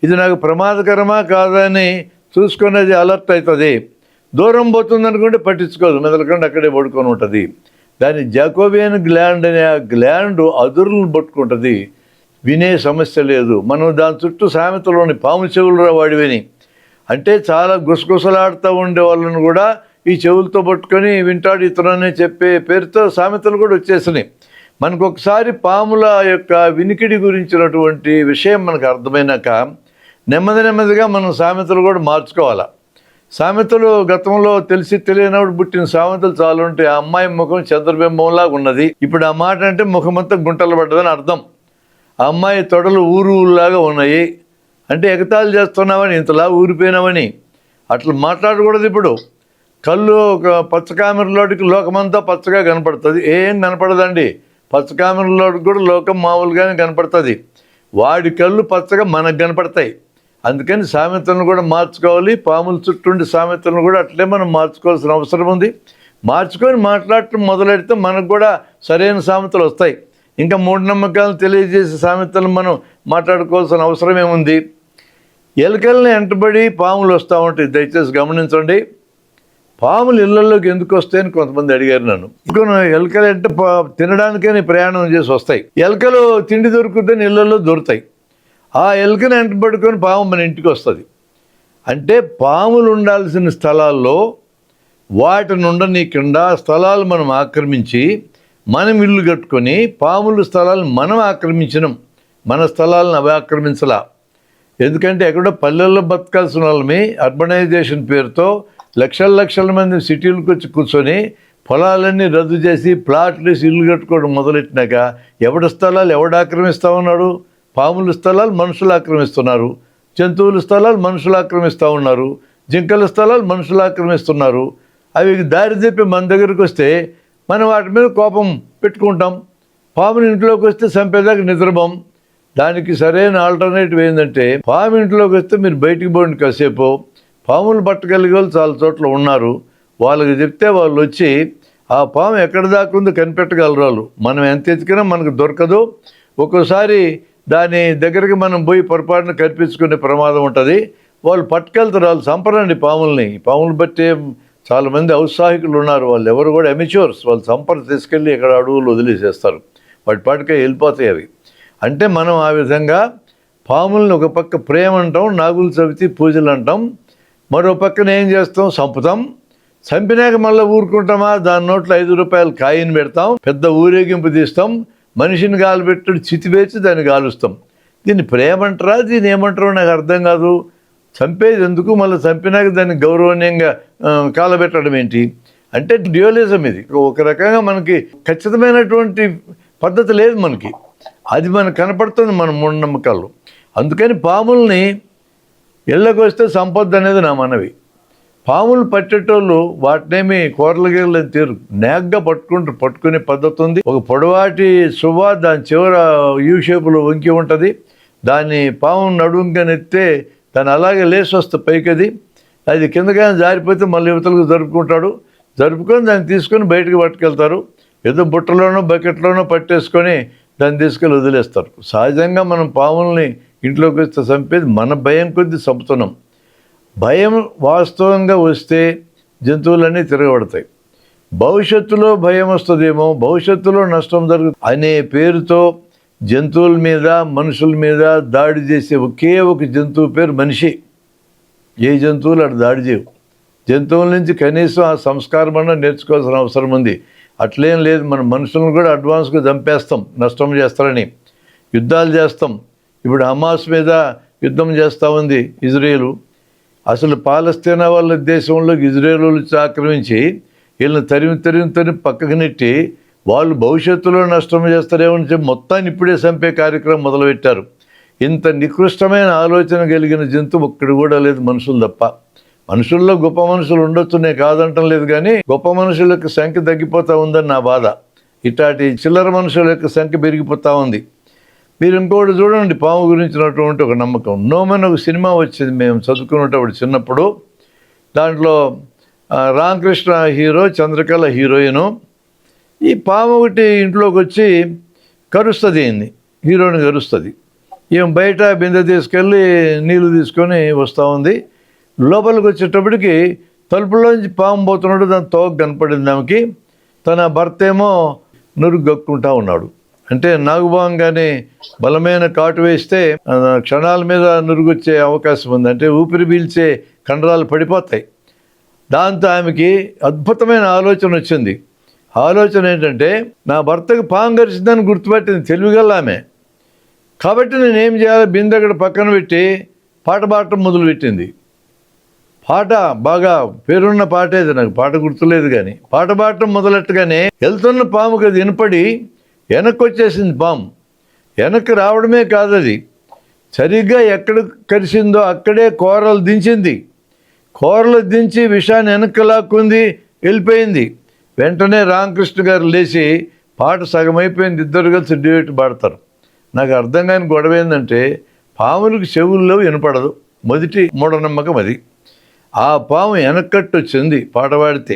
ఇది నాకు ప్రమాదకరమా కాదా అని చూసుకునేది అలర్ట్ అవుతుంది. దూరం పోతుంది అనుకుంటే పట్టించుకోదు, మెదలకుండా అక్కడే పడుకొని ఉంటుంది. దాని జాకోబియన్ గ్లాండ్ అనే ఆ గ్లాండ్ అదురులను పట్టుకుంటుంది, వినే సమస్య లేదు. మనం దాని చుట్టూ సామెతలోని పాము చెవులు వాడివిని అంటే చాలా గుసగుసలాడుతూ ఉండే వాళ్ళని కూడా ఈ చెవులతో పట్టుకొని వింటాడు ఇతరులని చెప్పే పేరుతో సామెతలు కూడా వచ్చేసినాయి. మనకు ఒకసారి పాముల యొక్క వినికిడి గురించినటువంటి విషయం మనకు అర్థమైనాక నెమ్మదిగా మనం సామెతలు కూడా మార్చుకోవాలి. సామెతలు గతంలో తెలిసి తెలియనప్పుడు పుట్టిన సామెతలు చాలా ఉంటాయి. ఆ అమ్మాయి ముఖం చంద్రబింబంలాగా ఉన్నది, ఇప్పుడు ఆ మాట అంటే ముఖమంతా గుంటలు పడ్డదని అర్థం. ఆ అమ్మాయి తొడలు ఊరులాగా ఉన్నాయి అంటే ఎగతాళి చేస్తున్నామని, ఇంతలా ఊరిపోయినామని అట్లా మాట్లాడకూడదు. ఇప్పుడు కళ్ళు ఒక పచ్చకామెరలోటికి లోకమంతా పచ్చగా కనపడుతుంది, ఏం కనపడదండి. పచ్చకామెరలోటికి కూడా లోకం మామూలుగానే కనపడుతుంది. వాడి కళ్ళు పచ్చగా మనకు కనపడతాయి. అందుకని సామెతలను కూడా మార్చుకోవాలి. పాముల చుట్టూ సామెతలను కూడా అట్లే మనం మార్చుకోవాల్సిన అవసరం ఉంది. మార్చుకొని మాట్లాడటం మొదలెడితే మనకు కూడా సరైన సామెతలు వస్తాయి. ఇంకా మూఢనమ్మకాలను తెలియజేసే సామెతలు మనం మాట్లాడుకోవాల్సిన అవసరం ఏముంది. ఎలుకల్ని వెంటబడి పాములు వస్తూ ఉంటాయి, దయచేసి గమనించండి. పాములు ఇళ్లలోకి ఎందుకు వస్తాయని కొంతమంది అడిగారు నన్ను. ఇంకొన ఎలుకలు అంటే తినడానికని ప్రయాణం చేసి వస్తాయి. ఎలుకలు తిండి దొరుకుతుందని ఇళ్లలో దొరుకుతాయి. ఆ ఎలుకని వెంటబడుకొని పాము మన ఇంటికి వస్తుంది. అంటే పాములు ఉండాల్సిన స్థలాల్లో వాటిని ఉండనీయకుండా స్థలాలు మనం ఆక్రమించి మనం ఇల్లు కట్టుకొని పాముల స్థలాలను మనం ఆక్రమించినాం, మన స్థలాలను అవి ఆక్రమించలా. ఎందుకంటే ఎక్కడో పల్లెల్లో బతకాల్సిన వాళ్ళని అర్బనైజేషన్ పేరుతో లక్షల మంది సిటీలకు వచ్చి కూర్చొని పొలాలన్నీ రద్దు చేసి ప్లాట్లు వేసి ఇల్లు కట్టుకోవడం మొదలెట్టినాక ఎవడి స్థలాలు ఎవడు ఆక్రమిస్తూ ఉన్నాడు? పాముల స్థలాలు మనుషులు ఆక్రమిస్తున్నారు, జంతువుల స్థలాలు మనుషులు ఆక్రమిస్తూ ఉన్నారు, జింకల స్థలాలు మనుషులు ఆక్రమిస్తున్నారు. అవి దారి చెప్పి మన దగ్గరికి వస్తే మనం వాటి మీద కోపం పెట్టుకుంటాం. పాముని ఇంట్లోకి వస్తే చంపేదాకా నిద్రపోం. దానికి సరైన ఆల్టర్నేటివ్ ఏంటంటే పాము ఇంట్లోకి వస్తే మీరు బయటికి పోండి కాసేపు. పాములు పట్టగలిగే వాళ్ళు చాలా చోట్ల ఉన్నారు, వాళ్ళకి చెప్తే వాళ్ళు వచ్చి ఆ పాము ఎక్కడ దాకా ఉందో కనిపెట్టగలరు వాళ్ళు. మనం ఎంత ఎతికినా మనకు దొరకదు. ఒక్కోసారి దాని దగ్గరికి మనం పోయి పొరపాటున కనిపించుకునే ప్రమాదం ఉంటుంది. వాళ్ళు పట్టుకెళ్తారు, వాళ్ళు చంపరండి పాముల్ని. పాములు బట్టి చాలామంది ఔత్సాహికులు ఉన్నారు, వాళ్ళు ఎవరు కూడా అమెచ్యూర్స్. వాళ్ళు చంపరు, తీసుకెళ్ళి ఇక్కడ అడవులు వదిలేసేస్తారు, వాటి పాటికే వెళ్ళిపోతాయి అవి. అంటే మనం ఆ విధంగా పాములను ఒక పక్క ప్రేమ అంటాం, నాగుల చవితి పూజలు అంటాం, మరో పక్కన ఏం చేస్తాం, చంపుతాం. చంపినాక మళ్ళీ ఊరుకుంటామా? దాని నోట్లో 5 రూపాయలు కాయిన్ పెడతాం, పెద్ద ఊరేగింపు తీస్తాం, మనిషిని గాలిపెట్టుడు చితి వేసి దాన్ని గాలుస్తాం. దీన్ని ప్రేమ అంటారా, దీన్ని ఏమంటారో నాకు అర్థం కాదు. చంపేది ఎందుకు, మళ్ళీ చంపినాక దాన్ని గౌరవనీయంగా కాలబెట్టడం ఏంటి? అంటే డ్యూయలిజం ఇది. ఒక రకంగా మనకి ఖచ్చితమైనటువంటి పద్ధతి లేదు మనకి, అది మనకు కనపడుతుంది మన మూఢనమ్మకాలు. అందుకని పాముల్ని ఇళ్ళకి వస్తే సంపద అనేది నా మనవి. పాములు పట్టేటోళ్ళు వాటినేమి కూరలు గీరలేని తీరు నేగ్గా పట్టుకునే పద్ధతి ఉంది. ఒక పొడవాటి శుభ దాని చివర యూ షేపులో వంకి ఉంటుంది. దాన్ని పాము నడుముగా నెత్తే దాన్ని అలాగే లేసి వస్తే పైకి అది కిందగా జారిపోతే మళ్ళీ యువతలకు జరుపుకొని దాన్ని తీసుకొని బయటకు పట్టుకెళ్తారు. ఏదో బుట్టలోనో బకెట్లోనో పట్టేసుకొని దాన్ని తీసుకెళ్ళి వదిలేస్తారు. సహజంగా మనం పాముల్ని ఇంట్లోకి వస్తే చంపేది మన భయం కొద్దీ చంపుతున్నాం. భయం వాస్తవంగా వస్తే జంతువులన్నీ తిరగబడతాయి. భవిష్యత్తులో భయం వస్తుందేమో, భవిష్యత్తులో నష్టం జరుగుతుంది అనే పేరుతో జంతువుల మీద మనుషుల మీద దాడి చేసే ఒకే ఒక జంతువు పేరు మనిషి. ఏ జంతువులు అటు దాడి చేయవు. జంతువుల నుంచి కనీసం ఆ సంస్కారం అన్నా నేర్చుకోవాల్సిన అవసరం ఉంది. అట్లేం లేదు, మన మనుషులను కూడా అడ్వాన్స్గా చంపేస్తాం నష్టం చేస్తారని, యుద్ధాలు చేస్తాం. ఇప్పుడు హమాస్ మీద యుద్ధం చేస్తూ ఉంది ఇజ్రాయేలు. అసలు పాలస్తీనా వాళ్ళ దేశంలోకి ఇజ్రాయేల్ ఆక్రమించి వీళ్ళని తరిమి పక్కకు నెట్టి వాళ్ళు భవిష్యత్తులో నష్టం చేస్తారేమని చెప్పి మొత్తాన్ని ఇప్పుడే చంపే కార్యక్రమం మొదలుపెట్టారు. ఇంత నికృష్టమైన ఆలోచన కలిగిన జంతువు ఒక్కడు కూడా లేదు మనుషులు తప్ప. మనుషుల్లో గొప్ప మనుషులు ఉండొచ్చు, నేను కాదంటం లేదు, కానీ గొప్ప మనుషుల యొక్క సంఖ్య తగ్గిపోతూ ఉందని నా బాధ. ఇట్లాంటి చిల్లర మనుషుల యొక్క సంఖ్య పెరిగిపోతూ ఉంది. మీరు ఇంకోటి చూడండి, పాము గురించినటువంటి ఒక నమ్మకం. నోమన్ ఒక సినిమా వచ్చింది మేము చదువుకునేటప్పుడు చిన్నప్పుడు. దాంట్లో రామకృష్ణ హీరో, చంద్రకళ హీరోయిను. ఈ పాము ఒకటి ఇంట్లోకి వచ్చి కరుస్తుంది, హీరోని కరుస్తుంది. ఈమె బయట బిందె తీసుకెళ్ళి నీళ్ళు తీసుకొని వస్తూ ఉంది. లోపలికి వచ్చేటప్పటికి తలుపులోంచి పాము పోతున్నాడు, దాని తోక కనపడింది ఆమెకి. తన భర్త ఏమో నురుగు గక్కుంటా ఉన్నాడు. అంటే నాగుబాంగానే బలమైన కాటు వేస్తే క్షణాల మీద నురుగొచ్చే అవకాశం ఉంది. అంటే ఊపిరి పీల్చే కండరాలు పడిపోతాయి. దాంతో ఆమెకి అద్భుతమైన ఆలోచన వచ్చింది. ఆలోచన ఏంటంటే, నా భర్తకి పాము గరిచిందని గుర్తుపట్టింది తెలివిగల ఆమె. కాబట్టి నేనేం చేయాలి, బిందెక్కడ పక్కన పెట్టి పాట పాడటం మొదలుపెట్టింది. పాట బాగా పేరున్న పాటేది, నాకు పాట గుర్తులేదు కానీ పాట పాడటం మొదలెట్టగానే వెళ్తున్న పాముకి అది వినపడి వెనక్కి వచ్చేసింది. పాము వెనక్కి రావడమే కాదు, అది సరిగ్గా ఎక్కడ కరిసిందో అక్కడే కూరలు దించింది. కూరలు దించి విషాన్ని వెనక్కి లాక్కుంది, వెళ్ళిపోయింది. వెంటనే రామకృష్ణ గారు లేచి పాట సగం అయిపోయింది, ఇద్దరు కలిసి డ్యూయట్ పాడతారు. నాకు అర్థం కాని గొడవ ఏంటంటే, పాములకు చెవుల్లో వినపడదు, మొదటి మూఢనమ్మకం అది. ఆ పాము వెనక్కట్టు వచ్చింది పాట పాడితే.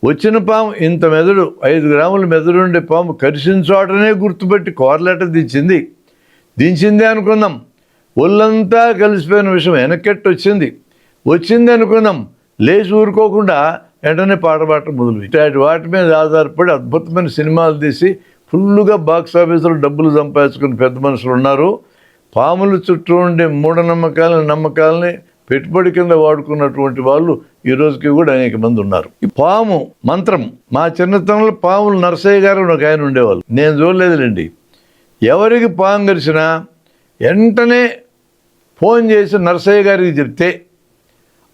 వచ్చిన పాము ఇంత మెదడు, 5 గ్రాముల మెదడు ఉండే పాము కరిసిన చోటనే గుర్తుపెట్టి కోరలేట దించింది అనుకుందాం. ఒళ్ళంతా కలిసిపోయిన విషయం వెనక్కట్టు వచ్చింది అనుకుందాం. లేచి ఊరుకోకుండా వెంటనే పాట పాడటం మొదలుపెట్టి వాటి మీద ఆధారపడి అద్భుతమైన సినిమాలు తీసి ఫుల్లుగా బాక్స్ ఆఫీసులో డబ్బులు సంపాదించుకుని పెద్ద మనుషులు ఉన్నారు. పాముల చుట్టూ ఉండే నమ్మకాలని పెట్టుబడి కింద వాడుకున్నటువంటి వాళ్ళు ఈ రోజుకి కూడా అనేక మంది ఉన్నారు. ఈ పాము మంత్రం, మా చిన్నతనంలో పాములు నరసయ్య గారు ఒక ఆయన ఉండేవాళ్ళు, నేను చూడలేదులేండి. ఎవరికి పాము గరిచినా వెంటనే ఫోన్ చేసి నరసయ్య గారికి చెప్తే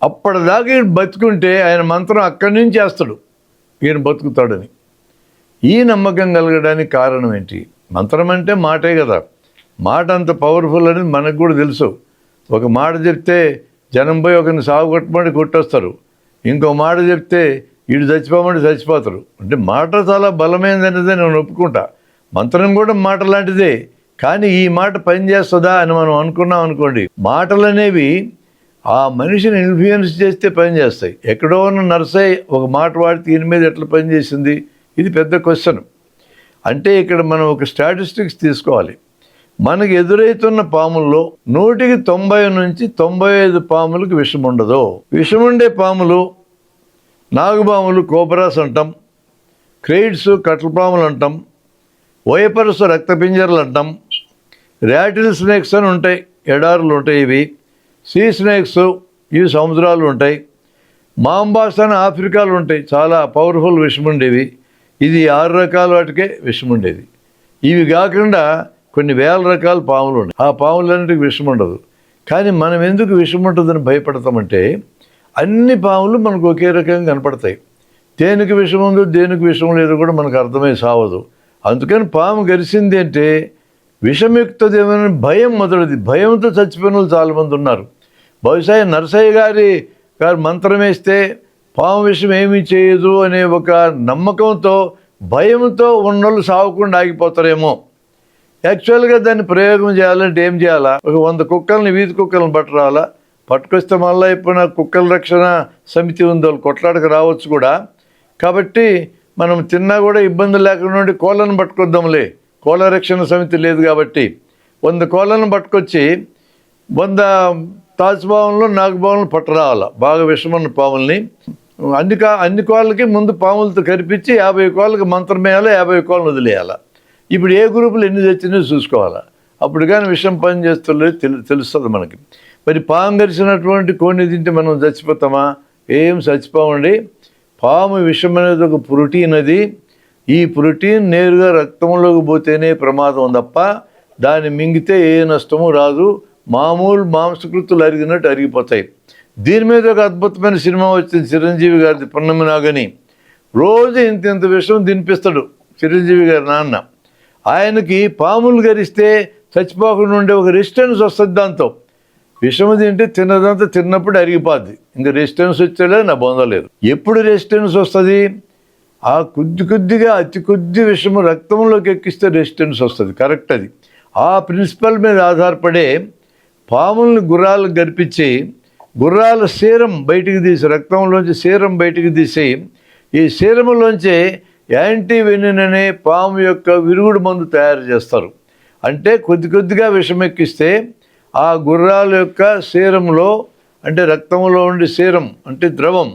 అప్పటిదాకా ఈయన బతుకుంటే ఆయన మంత్రం అక్కడి నుంచి చేస్తాడు, ఈయన బతుకుతాడని. ఈ నమ్మకం కలగడానికి కారణం ఏంటి? మంత్రం అంటే మాటే కదా, మాట అంత పవర్ఫుల్ అని మనకు కూడా తెలుసు. ఒక మాట చెప్తే జనం పోయి ఒకరిని సాగు కొట్టమని కొట్టొస్తారు, ఇంకో మాట చెప్తే వీడు చచ్చిపోమని చచ్చిపోతారు. అంటే మాట చాలా బలమైనదనేదే నేను ఒప్పుకుంటా. మంత్రం కూడా మాట లాంటిదే. కానీ ఈ మాట పనిచేస్తుందా అని మనం అనుకున్నాం అనుకోండి, మాటలు అనేవి ఆ మనిషిని ఇన్ఫ్లుయెన్స్ చేస్తే పనిచేస్తాయి. ఎక్కడో ఉన్న నర్సయ్య ఒక మాట వాడితే ఈయన మీద ఎట్లా పనిచేసింది, ఇది పెద్ద క్వశ్చన్. అంటే ఇక్కడ మనం ఒక స్టాటిస్టిక్స్ తీసుకోవాలి. మనకు ఎదురైతున్న పాముల్లో 100కి 90 నుంచి 95 పాములకు విషం ఉండదు. విషముండే పాములు నాగుపాములు, కోబ్రాస్ అంటాం, క్రెయిడ్స్ కట్ల పాములు అంటాం, వైపర్స్ రక్తపింజర్లు అంటాం, ర్యాటిల్ స్నేక్స్ అని ఉంటాయి, ఎడారులు ఉంటాయి ఇవి, సీ స్నేక్స్ ఇవి సముద్రాలు ఉంటాయి, మాంబాస్ అని ఆఫ్రికాలు ఉంటాయి, చాలా పవర్ఫుల్ విషముండేవి. ఇది 6 రకాల వాటికే విషముండేది. ఇవి కాకుండా కొన్ని వేల రకాల పాములు ఉన్నాయి. ఆ పాములన్నిటికి విషం ఉండదు. కానీ మనం ఎందుకు విషం ఉంటుందని భయపడతామంటే, అన్ని పాములు మనకు ఒకే రకంగా కనపడతాయి. దేనికి విషం ఉందో దేనికి విషం లేదో కూడా మనకు అర్థమై సావదు. అందుకని పాము గరిచింది అంటే విషముక్తదేమని భయం మొదటిది. భయంతో చచ్చిపోయిన వాళ్ళు చాలామంది ఉన్నారు. బహుశా నరసయ్య గారు మంత్రం వేస్తే పాము విషం ఏమీ చేయదు అనే ఒక నమ్మకంతో, భయంతో ఉన్నోళ్ళు సావకుండా ఆగిపోతారేమో. యాక్చువల్గా దాన్ని ప్రయోగం చేయాలంటే ఏం చేయాలా? ఒక 100 కుక్కల్ని, వీధి కుక్కలను పట్టురావాలా. పట్టుకొస్తే మళ్ళీ ఇప్పుడు కుక్కల రక్షణ సమితి ఉంది, వాళ్ళు కొట్లాడకు రావచ్చు కూడా. కాబట్టి మనం తిన్నా కూడా ఇబ్బంది లేకుండా కోళ్ళను పట్టుకొద్దాంలే, కోళ్ళ రక్షణ సమితి లేదు కాబట్టి 100 కోళ్ళను పట్టుకొచ్చి 100 తాజ్భవన్లో నాగుభవన్లు పట్టురావాలా, బాగా విషమన్న పాముల్ని. అన్ని కోళ్ళకి ముందు పాములతో కరిపించి 50 కోళ్ళకి మంత్రం వేయాలి, 50 కోళ్ళను వదిలేయాలి. ఇప్పుడు ఏ గ్రూపులు ఎన్ని తెచ్చినా చూసుకోవాలా. అప్పుడు కానీ విషయం పని చేస్తలేదు తెలుస్తుంది మనకి. మరి పాము గరిచినటువంటి కోడిని తింటే మనం చచ్చిపోతామా? ఏం చచ్చిపోమండి. పాము విషం అనేది ఒక ప్రోటీన్. అది ఈ ప్రోటీన్ నేరుగా రక్తంలోకి పోతేనే ప్రమాదం తప్ప దాన్ని మింగితే ఏ నష్టము రాదు. మామూలు మాంసకృతులు అరిగినట్టు అరిగిపోతాయి. దీని మీద ఒక అద్భుతమైన సినిమా వచ్చింది, చిరంజీవి గారిది, పున్నమి నాగని. రోజు ఇంత విషం తినిపిస్తాడు చిరంజీవి గారి నాన్న. ఆయనకి పాములు గరిస్తే చచ్చిపోకుండా ఉండే ఒక రెసిస్టెన్స్ వస్తుంది. దాంతో విషము తింటే తిన్నదంతా తిన్నప్పుడు అరిగిపోద్ది, ఇంకా రెసిస్టెన్స్ వచ్చేలేదు, నా బొందలేదు. ఎప్పుడు రెసిస్టెన్స్ వస్తుంది? ఆ కొద్దిగా అతి కొద్ది విషము రక్తంలోకి ఎక్కిస్తే రెసిస్టెన్స్ వస్తుంది, కరెక్ట్. అది ఆ ప్రిన్సిపల్ మీద ఆధారపడే పాముల్ని గుర్రాలకు గర్పించి, గుర్రాల సీరం బయటికి తీసి, రక్తంలోంచి సీరం బయటికి తీసి, ఈ సీరంలోంచి యాంటీవెనిన్ అనే పాము యొక్క విరుగుడు మందు తయారు చేస్తారు. అంటే కొద్దిగా విషం ఎక్కిస్తే ఆ గుర్రాల యొక్క సీరంలో, అంటే రక్తంలో ఉండే సీరం అంటే ద్రవం,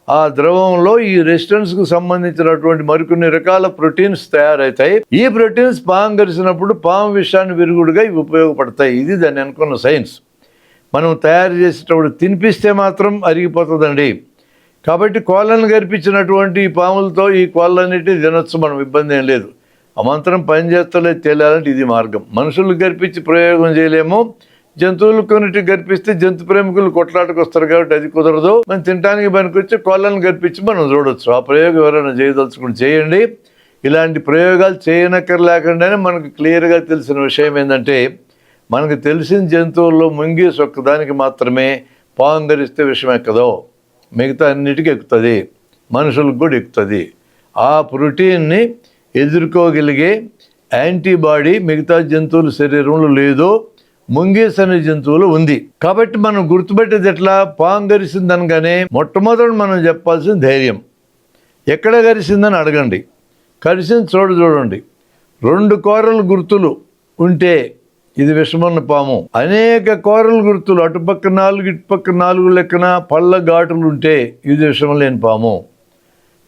ఆ ద్రవంలో ఈ రెసిస్టెన్స్కు సంబంధించినటువంటి మరికొన్ని రకాల ప్రోటీన్స్ తయారవుతాయి. ఈ ప్రోటీన్స్ పాము కరిసినప్పుడు పాము విషాన్ని విరుగుడుగా ఇవి ఉపయోగపడతాయి. ఇది దాన్ని అనుకున్న సైన్స్. మనం తయారు చేసేటప్పుడు తినిపిస్తే మాత్రం అరిగిపోతుందండి. కాబట్టి కోళ్ళను గరిపించినటువంటి ఈ పాములతో ఈ కోళ్ళన్నిటిని తినొచ్చు, మనం ఇబ్బంది ఏం లేదు. ఆ మంత్రం పనిచేస్తలేదు తేలాలంటే ఇది మార్గం. మనుషులకు గర్పించి ప్రయోగం చేయలేము, జంతువులు కొన్నిటికి గర్పిస్తే జంతు ప్రేమికులు కొట్లాటకు వస్తారు కాబట్టి అది కుదరదు. మనం తినడానికి పనికొచ్చి కోళ్ళను గర్పించి మనం చూడొచ్చు. ఆ ప్రయోగం ఎవరైనా చేయదలుచుకుని చేయండి. ఇలాంటి ప్రయోగాలు చేయనక్కర్లేకుండానే మనకు క్లియర్గా తెలిసిన విషయం ఏంటంటే, మనకు తెలిసిన జంతువుల్లో ముంగీస్ ఒక్కదానికి మాత్రమే పాము గరిస్తే విషం ఎక్కదో, మిగతా అన్నిటికీ ఎక్కుతుంది, మనుషులకు కూడా ఎక్కుతుంది. ఆ ప్రోటీన్ని ఎదుర్కోగలిగే యాంటీబాడీ మిగతా జంతువుల శరీరంలో లేదో ముంగీస్ అనే జంతువులు ఉంది. కాబట్టి మనం గుర్తుపెట్టేది ఎట్లా, పాము గరిసిందనగానే మొట్టమొదటి మనం చెప్పాల్సిన ధైర్యం. ఎక్కడ గరిసిందని అడగండి, కరిసింది చూడండి. 2 కోరలు గుర్తులు ఉంటే ఇది విషమున్న పాము. అనేక కోరల గుర్తులు అటుపక్క 4 ఇటుపక్క 4 లెక్కన పళ్ళ ఘాటులు ఉంటే ఇది విషం లేని పాము.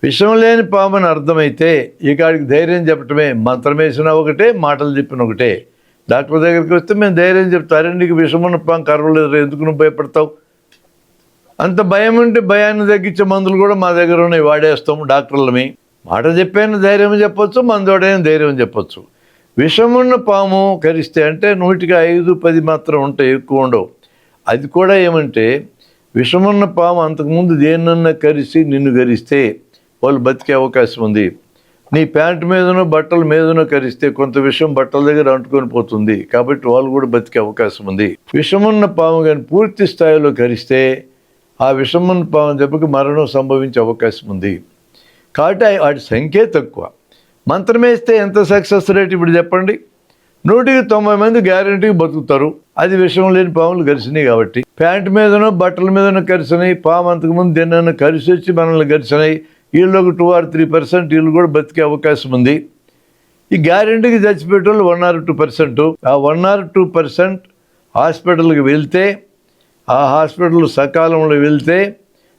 విషం లేని పాము అని అర్థమైతే ఇక్కడికి ధైర్యం చెప్పటమే. మంత్రం వేసిన ఒకటే, మాటలు చెప్పిన ఒకటే. డాక్టర్ దగ్గరికి వస్తే మేము ధైర్యం చెప్తారు, నీకు విషమున్న పాము కరవలేదు, ఎందుకు నువ్వు భయపడతావు? అంత భయం ఉంటే భయాన్ని తగ్గించే మందులు కూడా మా దగ్గర ఉన్నాయి, వాడేస్తాము డాక్టర్లమి. మాట చెప్పాను ధైర్యం చెప్పొచ్చు, మందోడైన ధైర్యం చెప్పొచ్చు. విషమున్న పాము కరిస్తే అంటే 100కి 5-10 మాత్రం ఉంటాయి, ఎక్కువ ఉండవు. అది కూడా ఏమంటే, విషమున్న పాము అంతకుముందు దేన్నన్నా కరిసి నిన్ను గరిస్తే వాళ్ళు బతికే అవకాశం ఉంది. నీ ప్యాంటు మీదనో బట్టల మీదనో కరిస్తే కొంత విషం బట్టల దగ్గర అంటుకొని పోతుంది, కాబట్టి వాళ్ళు కూడా బతికే అవకాశం ఉంది. విషమున్న పాము కానీ పూర్తి స్థాయిలో కరిస్తే ఆ విషమున్న పాము దెబ్బకి మరణం సంభవించే అవకాశం ఉంది. కాబట్టి వాటి సంఖ్య తక్కువ. మంత్రం వేస్తే ఎంత సక్సెస్ రేట్ ఇప్పుడు చెప్పండి? 100కి 90 మంది గ్యారంటీకి బతుకుతారు. అది విషం లేని పాములు కరిసినాయి కాబట్టి. ప్యాంటు మీదనో బట్టల మీదనో కరిసినాయి, పాము అంతకుముందు దేన్నైనా కరిసి వచ్చి మనల్ని కరిసినాయి, వీళ్ళు ఒక 2 or 3% వీళ్ళు కూడా బతికే అవకాశం ఉంది. ఈ గ్యారంటీకి చచ్చిపోయేటోళ్ళు 1 or 2%. ఆ 1 or 2% హాస్పిటల్కి వెళ్తే, ఆ హాస్పిటల్ సకాలంలో వెళ్తే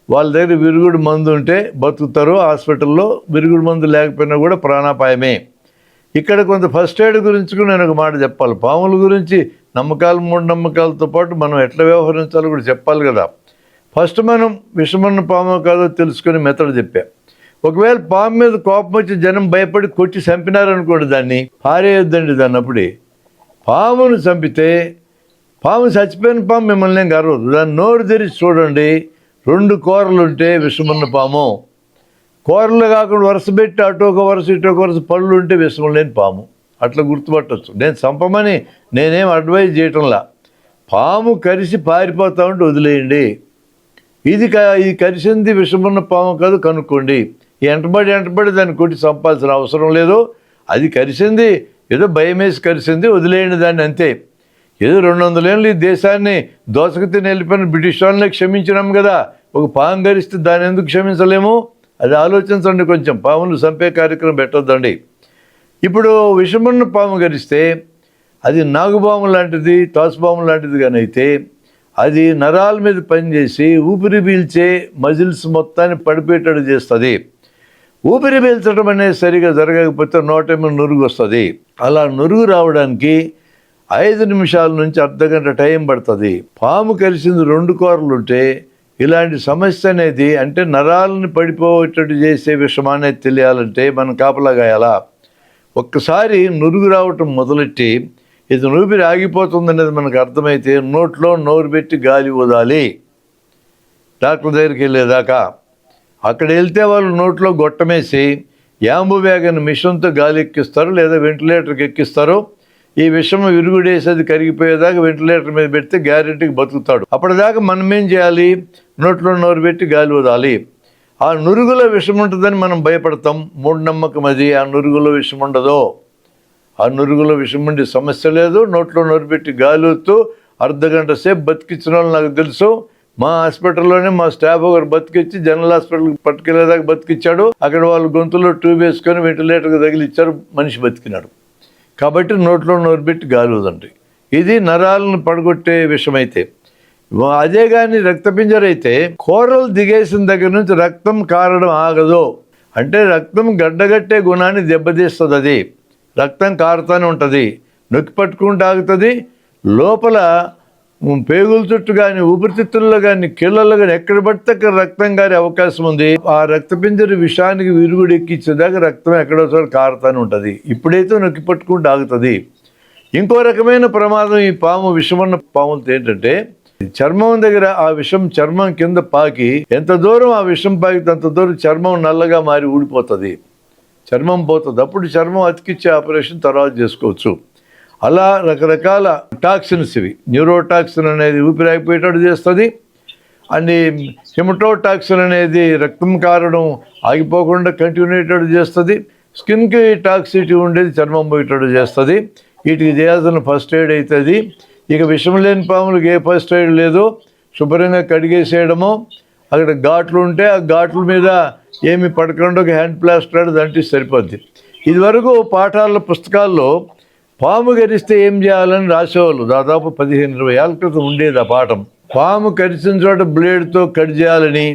వాళ్ళ దగ్గర విరుగుడు మందు ఉంటే బతుకుతారు. హాస్పిటల్లో విరుగుడు మందు లేకపోయినా కూడా ప్రాణాపాయమే. ఇక్కడ కొంత ఫస్ట్ ఎయిడ్ గురించి కూడా నేను ఒక మాట చెప్పాలి. పాముల గురించి నమ్మకాలు మూఢనమ్మకాలతో పాటు మనం ఎట్లా వ్యవహరించాలో కూడా చెప్పాలి కదా. ఫస్ట్ మనం విషమున్న పాము కాదో తెలుసుకొని మెథడ్ చెప్పా. ఒకవేళ పాము మీద కోపం వచ్చి జనం భయపడి కొట్టి చంపినారనుకోండి, దాన్ని పారేయొద్దండి. దాన్ని అప్పుడే పామును చంపితే పాము చచ్చిపోయిన పాము మిమ్మల్ని ఏం గర్వదు. దాన్ని నోరు తెరిచి చూడండి, 2 కోరలు ఉంటే విషమున్న పాము. కోరలు కాకుండా వరుస పెట్టి అటు ఒక వరుస ఇటు ఒక వరుస పళ్ళు ఉంటే విషం లేని పాము. అట్లా గుర్తుపట్టవచ్చు. నేను చంపమని నేనేం అడ్వైజ్ చేయటంలా. పాము కరిసి పారిపోతా ఉంటే వదిలేయండి. ఇది కరిసింది విషమున్న పాము కాదు కనుక్కోండి. ఎంటబడి దాన్ని కొట్టి చంపాల్సిన అవసరం లేదు. అది కరిసింది ఏదో భయం వేసి కరిసింది, వదిలేయండి దాన్ని, అంతే. ఏదో 200 ఏళ్ళు ఈ దేశాన్ని దోసకు తిని వెళ్ళిపోయిన బ్రిటిష్ వాళ్ళని క్షమించినాం కదా, ఒక పాము గరిస్తే దాన్ని ఎందుకు క్షమించలేము? అది ఆలోచించండి కొంచెం. పాములు చంపే కార్యక్రమం పెట్టొద్దండి. ఇప్పుడు విషమున్న పాము గరిస్తే అది నాగుపాము లాంటిది, తాసుపాము లాంటిది కానీ అయితే అది నరాల మీద పనిచేసి ఊపిరి పీల్చే మజిల్స్ మొత్తాన్ని పడిపోయేటట్టు చేస్తుంది. ఊపిరి పీల్చడం అనేది సరిగా జరగకపోతే నోటేమో నురుగు వస్తుంది. అలా నురుగు రావడానికి 5 నిమిషాల నుంచి అర్ధగంట టైం పడుతుంది. పాము కలిసింది 2 కోరలు ఉంటే ఇలాంటి సమస్య అనేది, అంటే నరాలను పడిపోయేటట్టు చేసే విషయం అనేది తెలియాలంటే మనం కాపలా గాయాలా. ఒక్కసారి నురుగు రావటం మొదలెట్టి ఇది ఊపిరి ఆగిపోతుంది అనేది మనకు అర్థమైతే నోట్లో నోరు పెట్టి గాలి వదాలి డాక్టర్ దగ్గరికి వెళ్ళేదాకా. అక్కడ వెళ్తే వాళ్ళు నోట్లో గొట్టమేసి యాంబు వ్యాగన్ మిషన్తో గాలి ఎక్కిస్తారు, లేదా వెంటిలేటర్కి ఎక్కిస్తారు. ఈ విషయం విరుగుడేసేది కరిగిపోయేదాకా వెంటిలేటర్ మీద పెడితే గ్యారెంటీకి బతుకుతాడు. అప్పటిదాకా మనం ఏం చేయాలి? నోట్లో నోరు పెట్టి గాలి వదాలి. ఆ నురుగులో విషం ఉంటుందని మనం భయపడతాం, మూఢనమ్మకం అది. ఆ నురుగులో విషం ఉండదు. ఆ నురుగులో విషం ఉండే సమస్య లేదు. నోట్లో నోరు పెట్టి గాలి వస్తూ అర్ధగంట సేపు బతికించిన వాళ్ళు నాకు తెలుసు. మా హాస్పిటల్లోనే మా స్టాఫ్ ఒకరు బతికిచ్చి జనరల్ హాస్పిటల్కి పట్టుకెళ్ళేదాకా బతికిచ్చాడు. అక్కడ వాళ్ళు గొంతులో ట్యూబ్ వేసుకొని వెంటిలేటర్కి తగిలిచ్చారు, మనిషి బతికినాడు. కాబట్టి నోట్లో నోరు పెట్టి గాలి వదండి. ఇది నరాలను పడగొట్టే విషమైతే. అదే కానీ రక్తపింజర అయితే కూరలు దిగేసిన దగ్గర నుంచి రక్తం కారడం ఆగదు. అంటే రక్తం గడ్డగట్టే గుణాన్ని దెబ్బతీస్తుంది. అది రక్తం కారుతూనే ఉంటుంది, నొక్కి పట్టుకుంటూ ఆగుతుంది. లోపల పేగుల చుట్టూ కానీ ఊపిరితిత్తుల్లో కానీ కీళ్ళల్లో కానీ ఎక్కడ పడితే అక్కడ రక్తం కారే అవకాశం ఉంది. ఆ రక్తపింజర విషానికి విరుగుడు ఎక్కించేదాకా రక్తం ఎక్కడో చోట కారుతూనే ఉంటుంది. ఇప్పుడైతే నొక్కి పట్టుకుంటూ ఆగుతుంది. ఇంకో రకమైన ప్రమాదం ఈ పాము విషమున్న పాములతో ఏంటంటే, చర్మం దగ్గర ఆ విషం చర్మం కింద పాకి ఎంత దూరం ఆ విషం పాకితే అంత దూరం చర్మం నల్లగా మారి ఊడిపోతుంది, చర్మం పోతుంది. అప్పుడు చర్మం అతికిచ్చే ఆపరేషన్ తర్వాత చేసుకోవచ్చు. అలా రకరకాల టాక్సిన్స్, ఇవి న్యూరోటాక్సిన్ అనేది ఊపిరి ఆగిపోయేటట్టు చేస్తుంది, అని హిమటోటాక్సిన్ అనేది రక్తం కారడం ఆగిపోకుండా కంటిన్యూ అయ్యేటట్టు చేస్తుంది, స్కిన్కి టాక్సిటీ ఉండేది చర్మం పోయేటట్టు చేస్తుంది. వీటికి చేయాల్సిన ఫస్ట్ ఎయిడ్ అవుతుంది. ఇక విషం లేని పాములకు ఏ ఫస్ట్ ఎయిడ్ లేదు, శుభ్రంగా కడిగేసేయడము, అక్కడ ఘాట్లు ఉంటే ఆ ఘాట్ల మీద ఏమి పడకుండా ఒక హ్యాండ్ ప్లాస్టర్ దాంట్లో సరిపోద్ది. ఇదివరకు పాఠాల పుస్తకాల్లో పాము కరిస్తే ఏం చేయాలని రాసేవాళ్ళు. దాదాపు 15-20 ఏళ్ళ క్రితం ఉండేది ఆ పాఠం. పాము కరిచిన చోట బ్లేడ్తో కట్ చేయాలని,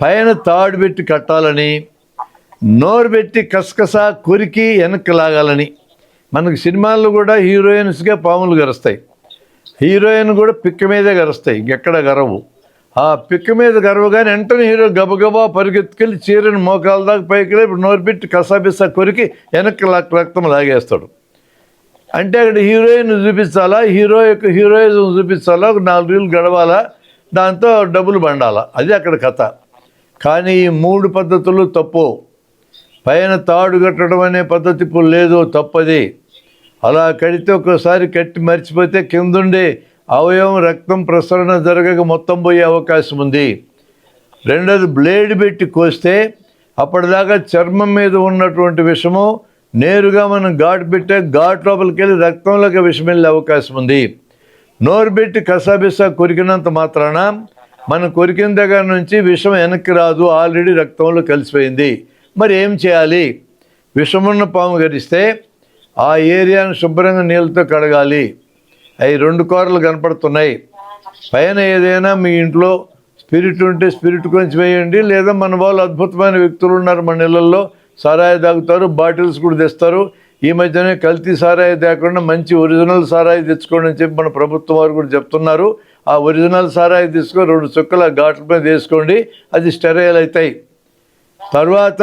పైన తాడు పెట్టి కట్టాలని, నోరు పెట్టి కసకసా కొరికి వెనక్కి లాగాలని. మనకు సినిమాల్లో కూడా హీరోయిన్స్గా పాములు గరుస్తాయి, హీరోయిన్ కూడా పిక్క మీదే గరుస్తాయి, ఇంకెక్కడ గరవు. ఆ పిక్క మీద గరవగానే వెంటనే హీరో గబగబా పరిగెత్తుకెళ్ళి చీరని మోకాల దాకా పైకి లేపి నోరు పెట్టి కసాబిసా కొరికి వెనక్కి రక్తం లాగేస్తాడు. అంటే అక్కడ హీరోయిన్ చూపించాలా, హీరో యొక్క హీరోయిజం చూపించాలా, ఒక 4 రోజులు గడవాలా, దాంతో డబ్బులు బండాలా, అది అక్కడ కథ. కానీ ఈ 3 పద్ధతులు తప్పు. పైన తాడు కట్టడం అనే పద్ధతి ఇప్పుడు లేదు, తప్పది. అలా కడితే ఒక్కోసారి కట్టి మర్చిపోతే కిందుండే అవయవం రక్తం ప్రసరణ జరగక మొత్తం పోయే అవకాశం ఉంది. రెండోది బ్లేడ్ పెట్టి కోస్తే అప్పటిదాకా చర్మం మీద ఉన్నటువంటి విషము నేరుగా మనం ఘాటు పెట్టే ఘాటు లోపలికి వెళ్ళి రక్తంలోకి విషం వెళ్ళే అవకాశం ఉంది. నోరు పెట్టి కసాబిసా కొరికినంత మాత్రాన మనం కొరికిన దగ్గర నుంచి విషం వెనక్కి రాదు, ఆల్రెడీ రక్తంలో కలిసిపోయింది. మరి ఏం చేయాలి? విషమున్న పాము గరిస్తే ఆ ఏరియాను శుభ్రంగా నీళ్ళతో కడగాలి. అవి 2 కూరలు కనపడుతున్నాయి. పైన ఏదైనా మీ ఇంట్లో స్పిరిట్ ఉంటే స్పిరిట్ కొంచెం వేయండి, లేదా మన వాళ్ళు అద్భుతమైన వ్యక్తులు ఉన్నారు మన ఇళ్ళల్లో, సారాయి తాగుతారు, బాటిల్స్ కూడా తెస్తారు. ఈ మధ్యనే కల్తీ సారాయి తేకుండా మంచి ఒరిజినల్ సారాయి తెచ్చుకోండి అని చెప్పి మన ప్రభుత్వం వారు కూడా చెప్తున్నారు. ఆ ఒరిజినల్ సారాయి తీసుకొని 2 చుక్కల ఘాట్ల మీద వేసుకోండి, అది స్టెరైల్ అవుతాయి. తర్వాత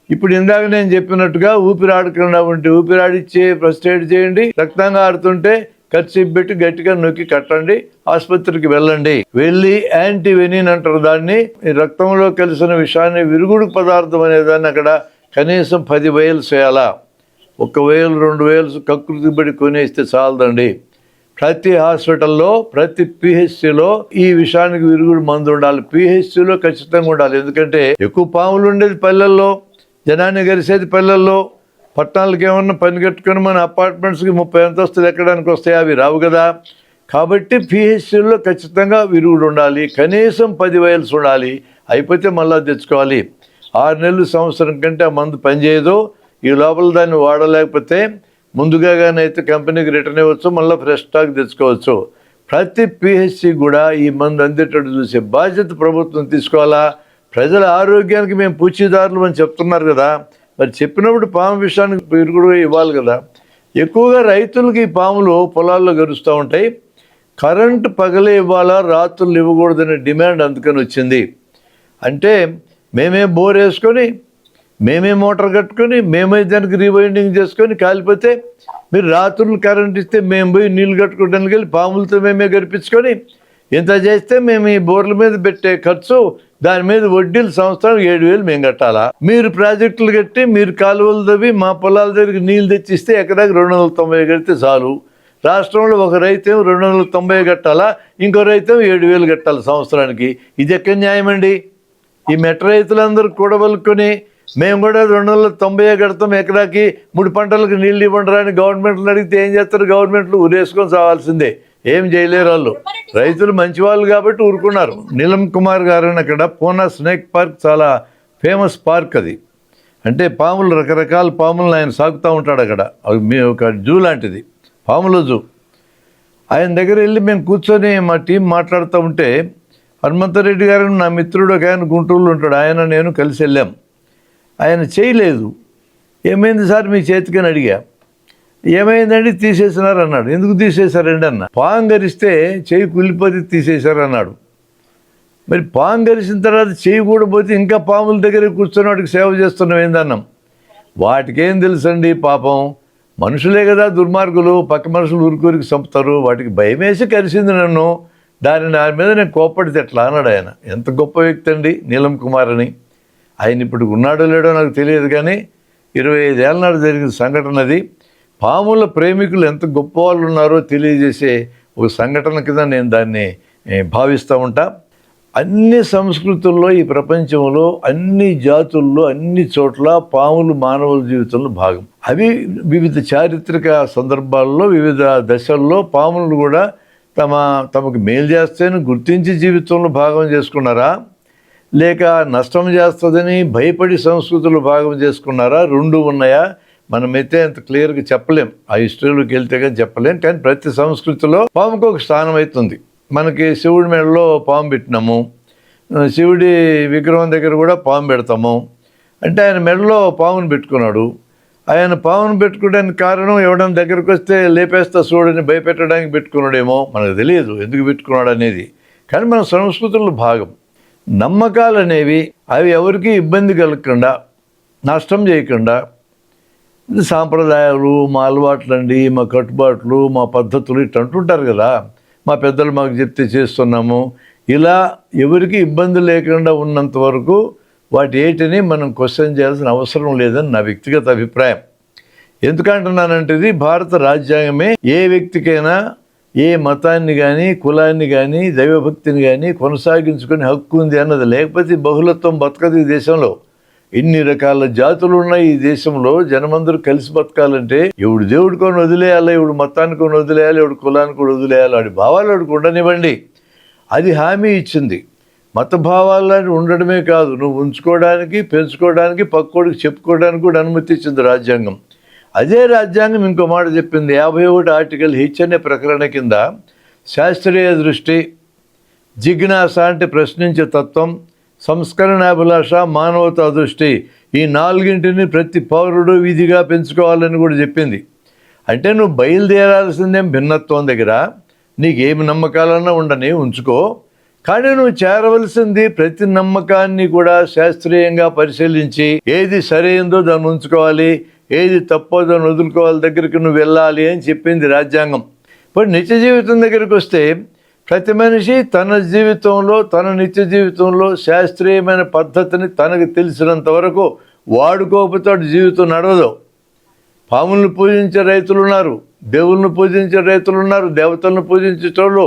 ఇప్పుడు ఇందాక నేను చెప్పినట్టుగా ఊపిరి ఆడకుండా ఉంటే ఊపిరాడిచ్చే ఫస్ట్ ఎయిడ్ చేయండి. రక్తంగా ఆడుతుంటే కర్చీఫ్ పెట్టి గట్టిగా నొక్కి కట్టండి, ఆసుపత్రికి వెళ్ళండి. వెళ్ళి యాంటీవెనిన్ అంటారు దాన్ని, ఈ రక్తంలో కలిసిన విషాన్ని విరుగుడు పదార్థం అనేదాన్ని అక్కడ కనీసం 10 వయల్స్ వేయాలా. 1 వయలు 2 వయల్స్ కకృతి పడి కొనేస్తే చాలదండి. ప్రతి హాస్పిటల్లో ప్రతి పిహెచ్సిలో ఈ విషానికి విరుగుడు మందు ఉండాలి. పిహెచ్సిలో ఖచ్చితంగా ఉండాలి. ఎందుకంటే ఎక్కువ పాములు ఉండేది పల్లెల్లో, జనాన్ని గరిసేది పల్లెల్లో. పట్టణాలకు ఏమన్నా పని కట్టుకొని మన అపార్ట్మెంట్స్కి 30 అంతస్తులు ఎక్కడానికి వస్తాయి, అవి రావు కదా. కాబట్టి పిహెచ్సిలో ఖచ్చితంగా విరుగుడు ఉండాలి, కనీసం 10 వయల్స్ ఉండాలి. అయిపోతే మళ్ళీ తెచ్చుకోవాలి. 6 నెలలు సంవత్సరం కంటే ఆ మందు పనిచేయదు. ఈ లోపల దాన్ని వాడలేకపోతే ముందుగా కానీ అయితే కంపెనీకి రిటర్న్ ఇవ్వచ్చు, మళ్ళీ ఫ్రెష్ స్టాక్ తెచ్చుకోవచ్చు. ప్రతి పిహెచ్సి కూడా ఈ మందు అందేటట్టు చూసే బాధ్యత ప్రభుత్వం తీసుకోవాలా. ప్రజల ఆరోగ్యానికి మేము పూచీదారులు అని చెప్తున్నారు కదా, మరి చెప్పినప్పుడు పాము విషయానికి విరుగుడు ఇవ్వాలి కదా. ఎక్కువగా రైతులకి ఈ పాములు పొలాల్లో గరుస్తూ ఉంటాయి. కరెంటు పగలే ఇవ్వాలా, రాత్రులు ఇవ్వకూడదనే డిమాండ్ అందుకని వచ్చింది. అంటే మేమే బోర్ వేసుకొని, మేమే మోటార్ కట్టుకొని, మేమే దానికి రీవైండింగ్ చేసుకొని కాలిపోతే మీరు రాత్రులు కరెంట్ ఇస్తే మేము పోయి నీళ్ళు కట్టుకోవడానికి వెళ్ళి పాములతో మేమే గడిపించుకొని ఇంత చేస్తే మేము ఈ బోర్ల మీద పెట్టే ఖర్చు, దాని మీద వడ్డీలు సంవత్సరానికి 7,000 మేము కట్టాలా? మీరు ప్రాజెక్టులు కట్టి మీరు కాలువలు తవ్వి మా పొలాల దగ్గరికి నీళ్ళు తెచ్చిస్తే ఎకరాకి 290 కడితే చాలు. రాష్ట్రంలో ఒక రైతేమో 290 కట్టాలా, ఇంకో రైతేమో 7,000 కట్టాలి సంవత్సరానికి. ఇది ఎక్కడ న్యాయం అండి? ఈ మెట్ట రైతులందరూ కూడబలుకొని మేము కూడా 290 కడతాం ఎకరాకి, 3 పంటలకు నీళ్ళు ఇవ్వండి అని గవర్నమెంట్లు అడిగితే ఏం చేస్తారు? గవర్నమెంట్లు ఉరేసుకొని చావాల్సిందే, ఏం చేయలేరు వాళ్ళు. రైతులు మంచివాళ్ళు కాబట్టి ఊరుకున్నారు. నీలం కుమార్ గారు అని అక్కడ పూనా స్నేక్ పార్క్ చాలా ఫేమస్ పార్క్ అది. అంటే పాములు, రకరకాల పాములను ఆయన సాగుతూ ఉంటాడు అక్కడ. అవి ఒక జూ లాంటిది, పాముల జూ. ఆయన దగ్గర వెళ్ళి మేము కూర్చొని మా టీం మాట్లాడుతూ ఉంటే హనుమంతరెడ్డి గారు నా మిత్రుడు ఒక ఆయన గుంటూరులో ఉంటాడు, ఆయన నేను కలిసి వెళ్ళాం. ఆయన చేయలేదు. ఏమైంది సార్ మీ చేతికి అని అడిగా. ఏమైందండి తీసేసినారు అన్నాడు. ఎందుకు తీసేశారండి అన్న. పాము గరిస్తే చేయి కుళ్ళిపోతే తీసేశారు అన్నాడు. మరి పాము గరిసిన తర్వాత చేయి కూడా పోతే ఇంకా పాముల దగ్గర కూర్చొని వాటికి సేవ చేస్తున్నాం ఏందన్నాం. వాటికేం తెలుసండి పాపం, మనుషులే కదా దుర్మార్గులు, పక్క మనుషులు ఊరికి చంపుతారు, వాటికి భయం వేసి కరిసింది నన్ను, దాని మీద నేను కోప్పడితే ఎట్లా అన్నాడు ఆయన. ఎంత గొప్ప వ్యక్తి అండి నీలం కుమార్ అని. ఆయన ఇప్పుడు ఉన్నాడో లేడో నాకు తెలియదు, కానీ 25 ఏళ్ళ నాడు జరిగిన సంఘటన అది. పాముల ప్రేమికులు ఎంత గొప్ప వాళ్ళు ఉన్నారో తెలియజేసే ఒక సంఘటన కింద నేను దాన్ని భావిస్తూ ఉంటా. అన్ని సంస్కృతుల్లో, ఈ ప్రపంచంలో అన్ని జాతుల్లో, అన్ని చోట్ల పాములు మానవుల జీవితంలో భాగం. అవి వివిధ చారిత్రక సందర్భాల్లో, వివిధ దశల్లో పాములను కూడా తమకు మేలు చేస్తేనే గుర్తించి జీవితంలో భాగం చేసుకున్నారా, లేక నష్టం చేస్తుందని భయపడి సంస్కృతులు భాగం చేసుకున్నారా, రెండు ఉన్నాయా? మనమైతే అంత క్లియర్గా చెప్పలేం, ఆ హిస్టరీలోకి వెళ్తే కానీ చెప్పలేం. కానీ ప్రతి సంస్కృతిలో పాముకు ఒక స్థానం అవుతుంది. మనకి శివుడి మెడలో పాము పెట్టినాము, శివుడి విగ్రహం దగ్గర కూడా పాము పెడతాము. అంటే ఆయన మెడలో పామును పెట్టుకున్నాడు. ఆయన పామును పెట్టుకోవడానికి కారణం ఎవడన్నా దగ్గరకు వస్తే లేపేస్తా చూడని భయపెట్టడానికి పెట్టుకున్నాడేమో, మనకు తెలియదు ఎందుకు పెట్టుకున్నాడు అనేది. కానీ మన సంస్కృతుల్లో భాగం. నమ్మకాలు అనేవి అవి ఎవరికి ఇబ్బంది కలగకుండా, నష్టం చేయకుండా, సాంప్రదాయాలు, మా అలవాట్లండి, మా కట్టుబాట్లు, మా పద్ధతులు ఇట్లా అంటుంటారు కదా, మా పెద్దలు మాకు చెప్తే చేస్తున్నాము, ఇలా ఎవరికి ఇబ్బంది లేకుండా ఉన్నంత వరకు వాటి ఏటిని మనం క్వశ్చన్ చేయాల్సిన అవసరం లేదని నా వ్యక్తిగత అభిప్రాయం. ఎందుకంటున్నానంటే ఇది భారత రాజ్యాంగమే ఏ వ్యక్తికైనా ఏ మతాన్ని కానీ, కులాన్ని కానీ, దైవభక్తిని కానీ కొనసాగించుకునే హక్కు ఉంది అన్నది. లేకపోతే బహుళత్వం బతకదు ఈ దేశంలో. ఇన్ని రకాల జాతులు ఉన్నాయి ఈ దేశంలో. జనమందరూ కలిసి బతకాలంటే ఎవడు దేవుడి కొని వదిలేయాలి, ఎవడు మతానికి కొని వదిలేయాలి, ఎవడు కులానికి కూడా వదిలేయాలి, వాడి భావాలు వాడికి ఉండనివ్వండి. అది హామీ ఇచ్చింది. మత భావాలను ఉండడమే కాదు, నువ్వు ఉంచుకోవడానికి, పెంచుకోవడానికి, పక్కోడికి చెప్పుకోవడానికి కూడా అనుమతి ఇచ్చింది రాజ్యాంగం. అదే రాజ్యాంగం ఇంకో మాట చెప్పింది. 51 ఆర్టికల్ H అనే ప్రకరణ కింద శాస్త్రీయ దృష్టి, జిజ్ఞాస అంటే ప్రశ్నించే తత్వం, సంస్కరణాభిలాష, మానవతా దృష్టి, ఈ 4ంటిని ప్రతి పౌరుడు విధిగా పెంచుకోవాలని కూడా చెప్పింది. అంటే నువ్వు బయలుదేరాల్సిందేం భిన్నత్వం దగ్గర, నీకేమి నమ్మకాలన్నా ఉండని ఉంచుకో, కానీ నువ్వు చేరవలసింది ప్రతి నమ్మకాన్ని కూడా శాస్త్రీయంగా పరిశీలించి ఏది సరైందో దాన్ని ఉంచుకోవాలి, ఏది తప్పో దాన్ని వదులుకోవాలి, దగ్గరికి నువ్వు వెళ్ళాలి అని చెప్పింది రాజ్యాంగం. ఇప్పుడు నిత్య జీవితం దగ్గరికి వస్తే ప్రతి మనిషి తన జీవితంలో, తన నిత్య జీవితంలో శాస్త్రీయమైన పద్ధతిని తనకు తెలిసినంత వరకు వాడుకోకపోతే జీవితం నడవదు. పాములను పూజించే రైతులు ఉన్నారు, దేవుళ్ళను పూజించే రైతులు ఉన్నారు, దేవతలను పూజించేటోళ్ళు,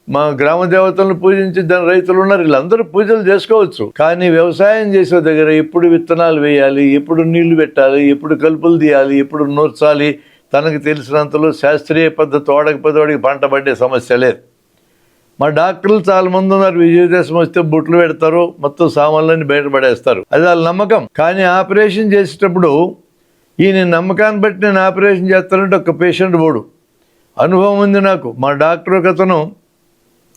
మా గ్రామ దేవతలను పూజించే దాని రైతులు ఉన్నారు. వీళ్ళందరూ పూజలు చేసుకోవచ్చు. కానీ వ్యవసాయం చేసే దగ్గర ఎప్పుడు విత్తనాలు వేయాలి, ఎప్పుడు నీళ్లు పెట్టాలి, ఎప్పుడు కలుపులు తీయాలి, ఎప్పుడు నూర్చాలి, తనకు తెలిసినంతలో శాస్త్రీయ పద్ధతి వాడకపోతే వాడికి పంట పడే సమస్య లేదు. మా డాక్టర్లు చాలామంది ఉన్నారు, విజయదశమి వస్తే బుట్లు పెడతారు, మొత్తం సామాన్లన్నీ బయటపడేస్తారు, అది వాళ్ళ నమ్మకం. కానీ ఆపరేషన్ చేసేటప్పుడు ఈయన నమ్మకాన్ని బట్టి నేను ఆపరేషన్ చేస్తానంటే ఒక పేషెంట్ పోడు. అనుభవం ఉంది నాకు. మా డాక్టర్ ఒక అతను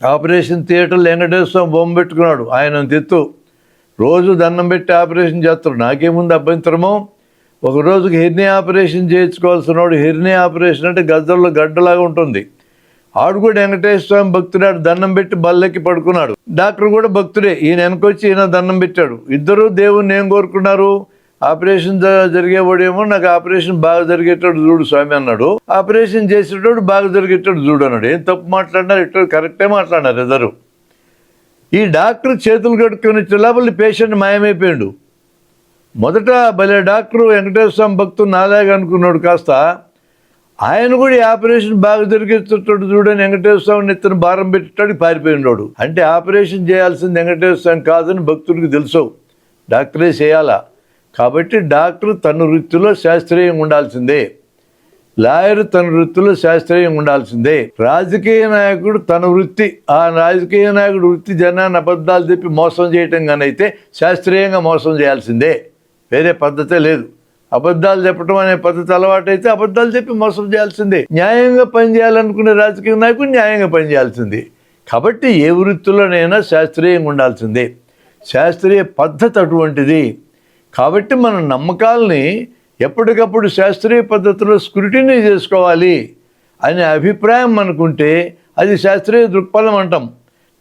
ఆపరేషన్ థియేటర్లో వెంకటేశ్వర బొమ్మ పెట్టుకున్నాడు, ఆయన తెత్తు రోజు దండం పెట్టి ఆపరేషన్ చేస్తాడు. నాకేముంది అభ్యంతరమో. ఒక రోజుకి హెర్నీ ఆపరేషన్ చేయించుకోవాల్సిన వాడు, హెర్నీ ఆపరేషన్ అంటే గద్దల్లో గడ్డలాగా ఉంటుంది, ఆడు కూడా వెంకటేశ్వర స్వామి భక్తుడే, ఆడు దండం పెట్టి బల్లెక్కి పడుకున్నాడు. డాక్టర్ కూడా భక్తుడే, ఈయన వెనకొచ్చి ఈయన దండం పెట్టాడు. ఇద్దరు దేవుణ్ణి ఏం కోరుకున్నారు? ఆపరేషన్ జరిగేవాడేమో నాకు ఆపరేషన్ బాగా జరిగేటట్టు చూడు స్వామి అన్నాడు, ఆపరేషన్ చేసేటోడు బాగా జరిగేటట్టు చూడు అన్నాడు. ఏం తప్పు మాట్లాడినారు? ఇట్లా కరెక్టే మాట్లాడినారు ఇద్దరు. ఈ డాక్టర్ చేతులు కట్టుకుని లోపల పేషెంట్ మాయమైపోయాడు. మొదట భలే డాక్టరు వెంకటేశ్వర స్వామి భక్తుడు నాలాగా అనుకున్నాడు, కాస్త ఆయన కూడా ఈ ఆపరేషన్ బాగా జరిగేటట్టు చూడని వెంకటేశ్వర స్వామిని ఎత్తున భారం పెట్టేటాడు, పారిపోయినాడు. అంటే ఆపరేషన్ చేయాల్సింది వెంకటేశ్వర స్వామి కాదని భక్తుడికి తెలుసు, డాక్టరే చేయాలా. కాబట్టి డాక్టర్ తన వృత్తిలో శాస్త్రీయంగా ఉండాల్సిందే, లాయర్ తన వృత్తిలో శాస్త్రీయంగా ఉండాల్సిందే, రాజకీయ నాయకుడు తన వృత్తి, ఆ రాజకీయ నాయకుడు వృత్తి జనాన్ని అబద్ధాలు చెప్పి మోసం చేయటం కానీ అయితే శాస్త్రీయంగా మోసం చేయాల్సిందే, వేరే పద్ధతే లేదు. అబద్ధాలు చెప్పడం అనే పద్ధతి అలవాటైతే అబద్ధాలు చెప్పి మోసం చేయాల్సిందే. న్యాయంగా పనిచేయాలనుకునే రాజకీయ నాయకుడు న్యాయంగా పనిచేయాల్సిందే. కాబట్టి ఏ వృత్తిలోనైనా శాస్త్రీయంగా ఉండాల్సిందే. శాస్త్రీయ పద్ధతి అటువంటిది. కాబట్టి మన నమ్మకాలని ఎప్పటికప్పుడు శాస్త్రీయ పద్ధతిలో స్క్రూటినీ చేసుకోవాలి అనే అభిప్రాయం మనకుంటే అది శాస్త్రీయ దృక్పథం అంటాం.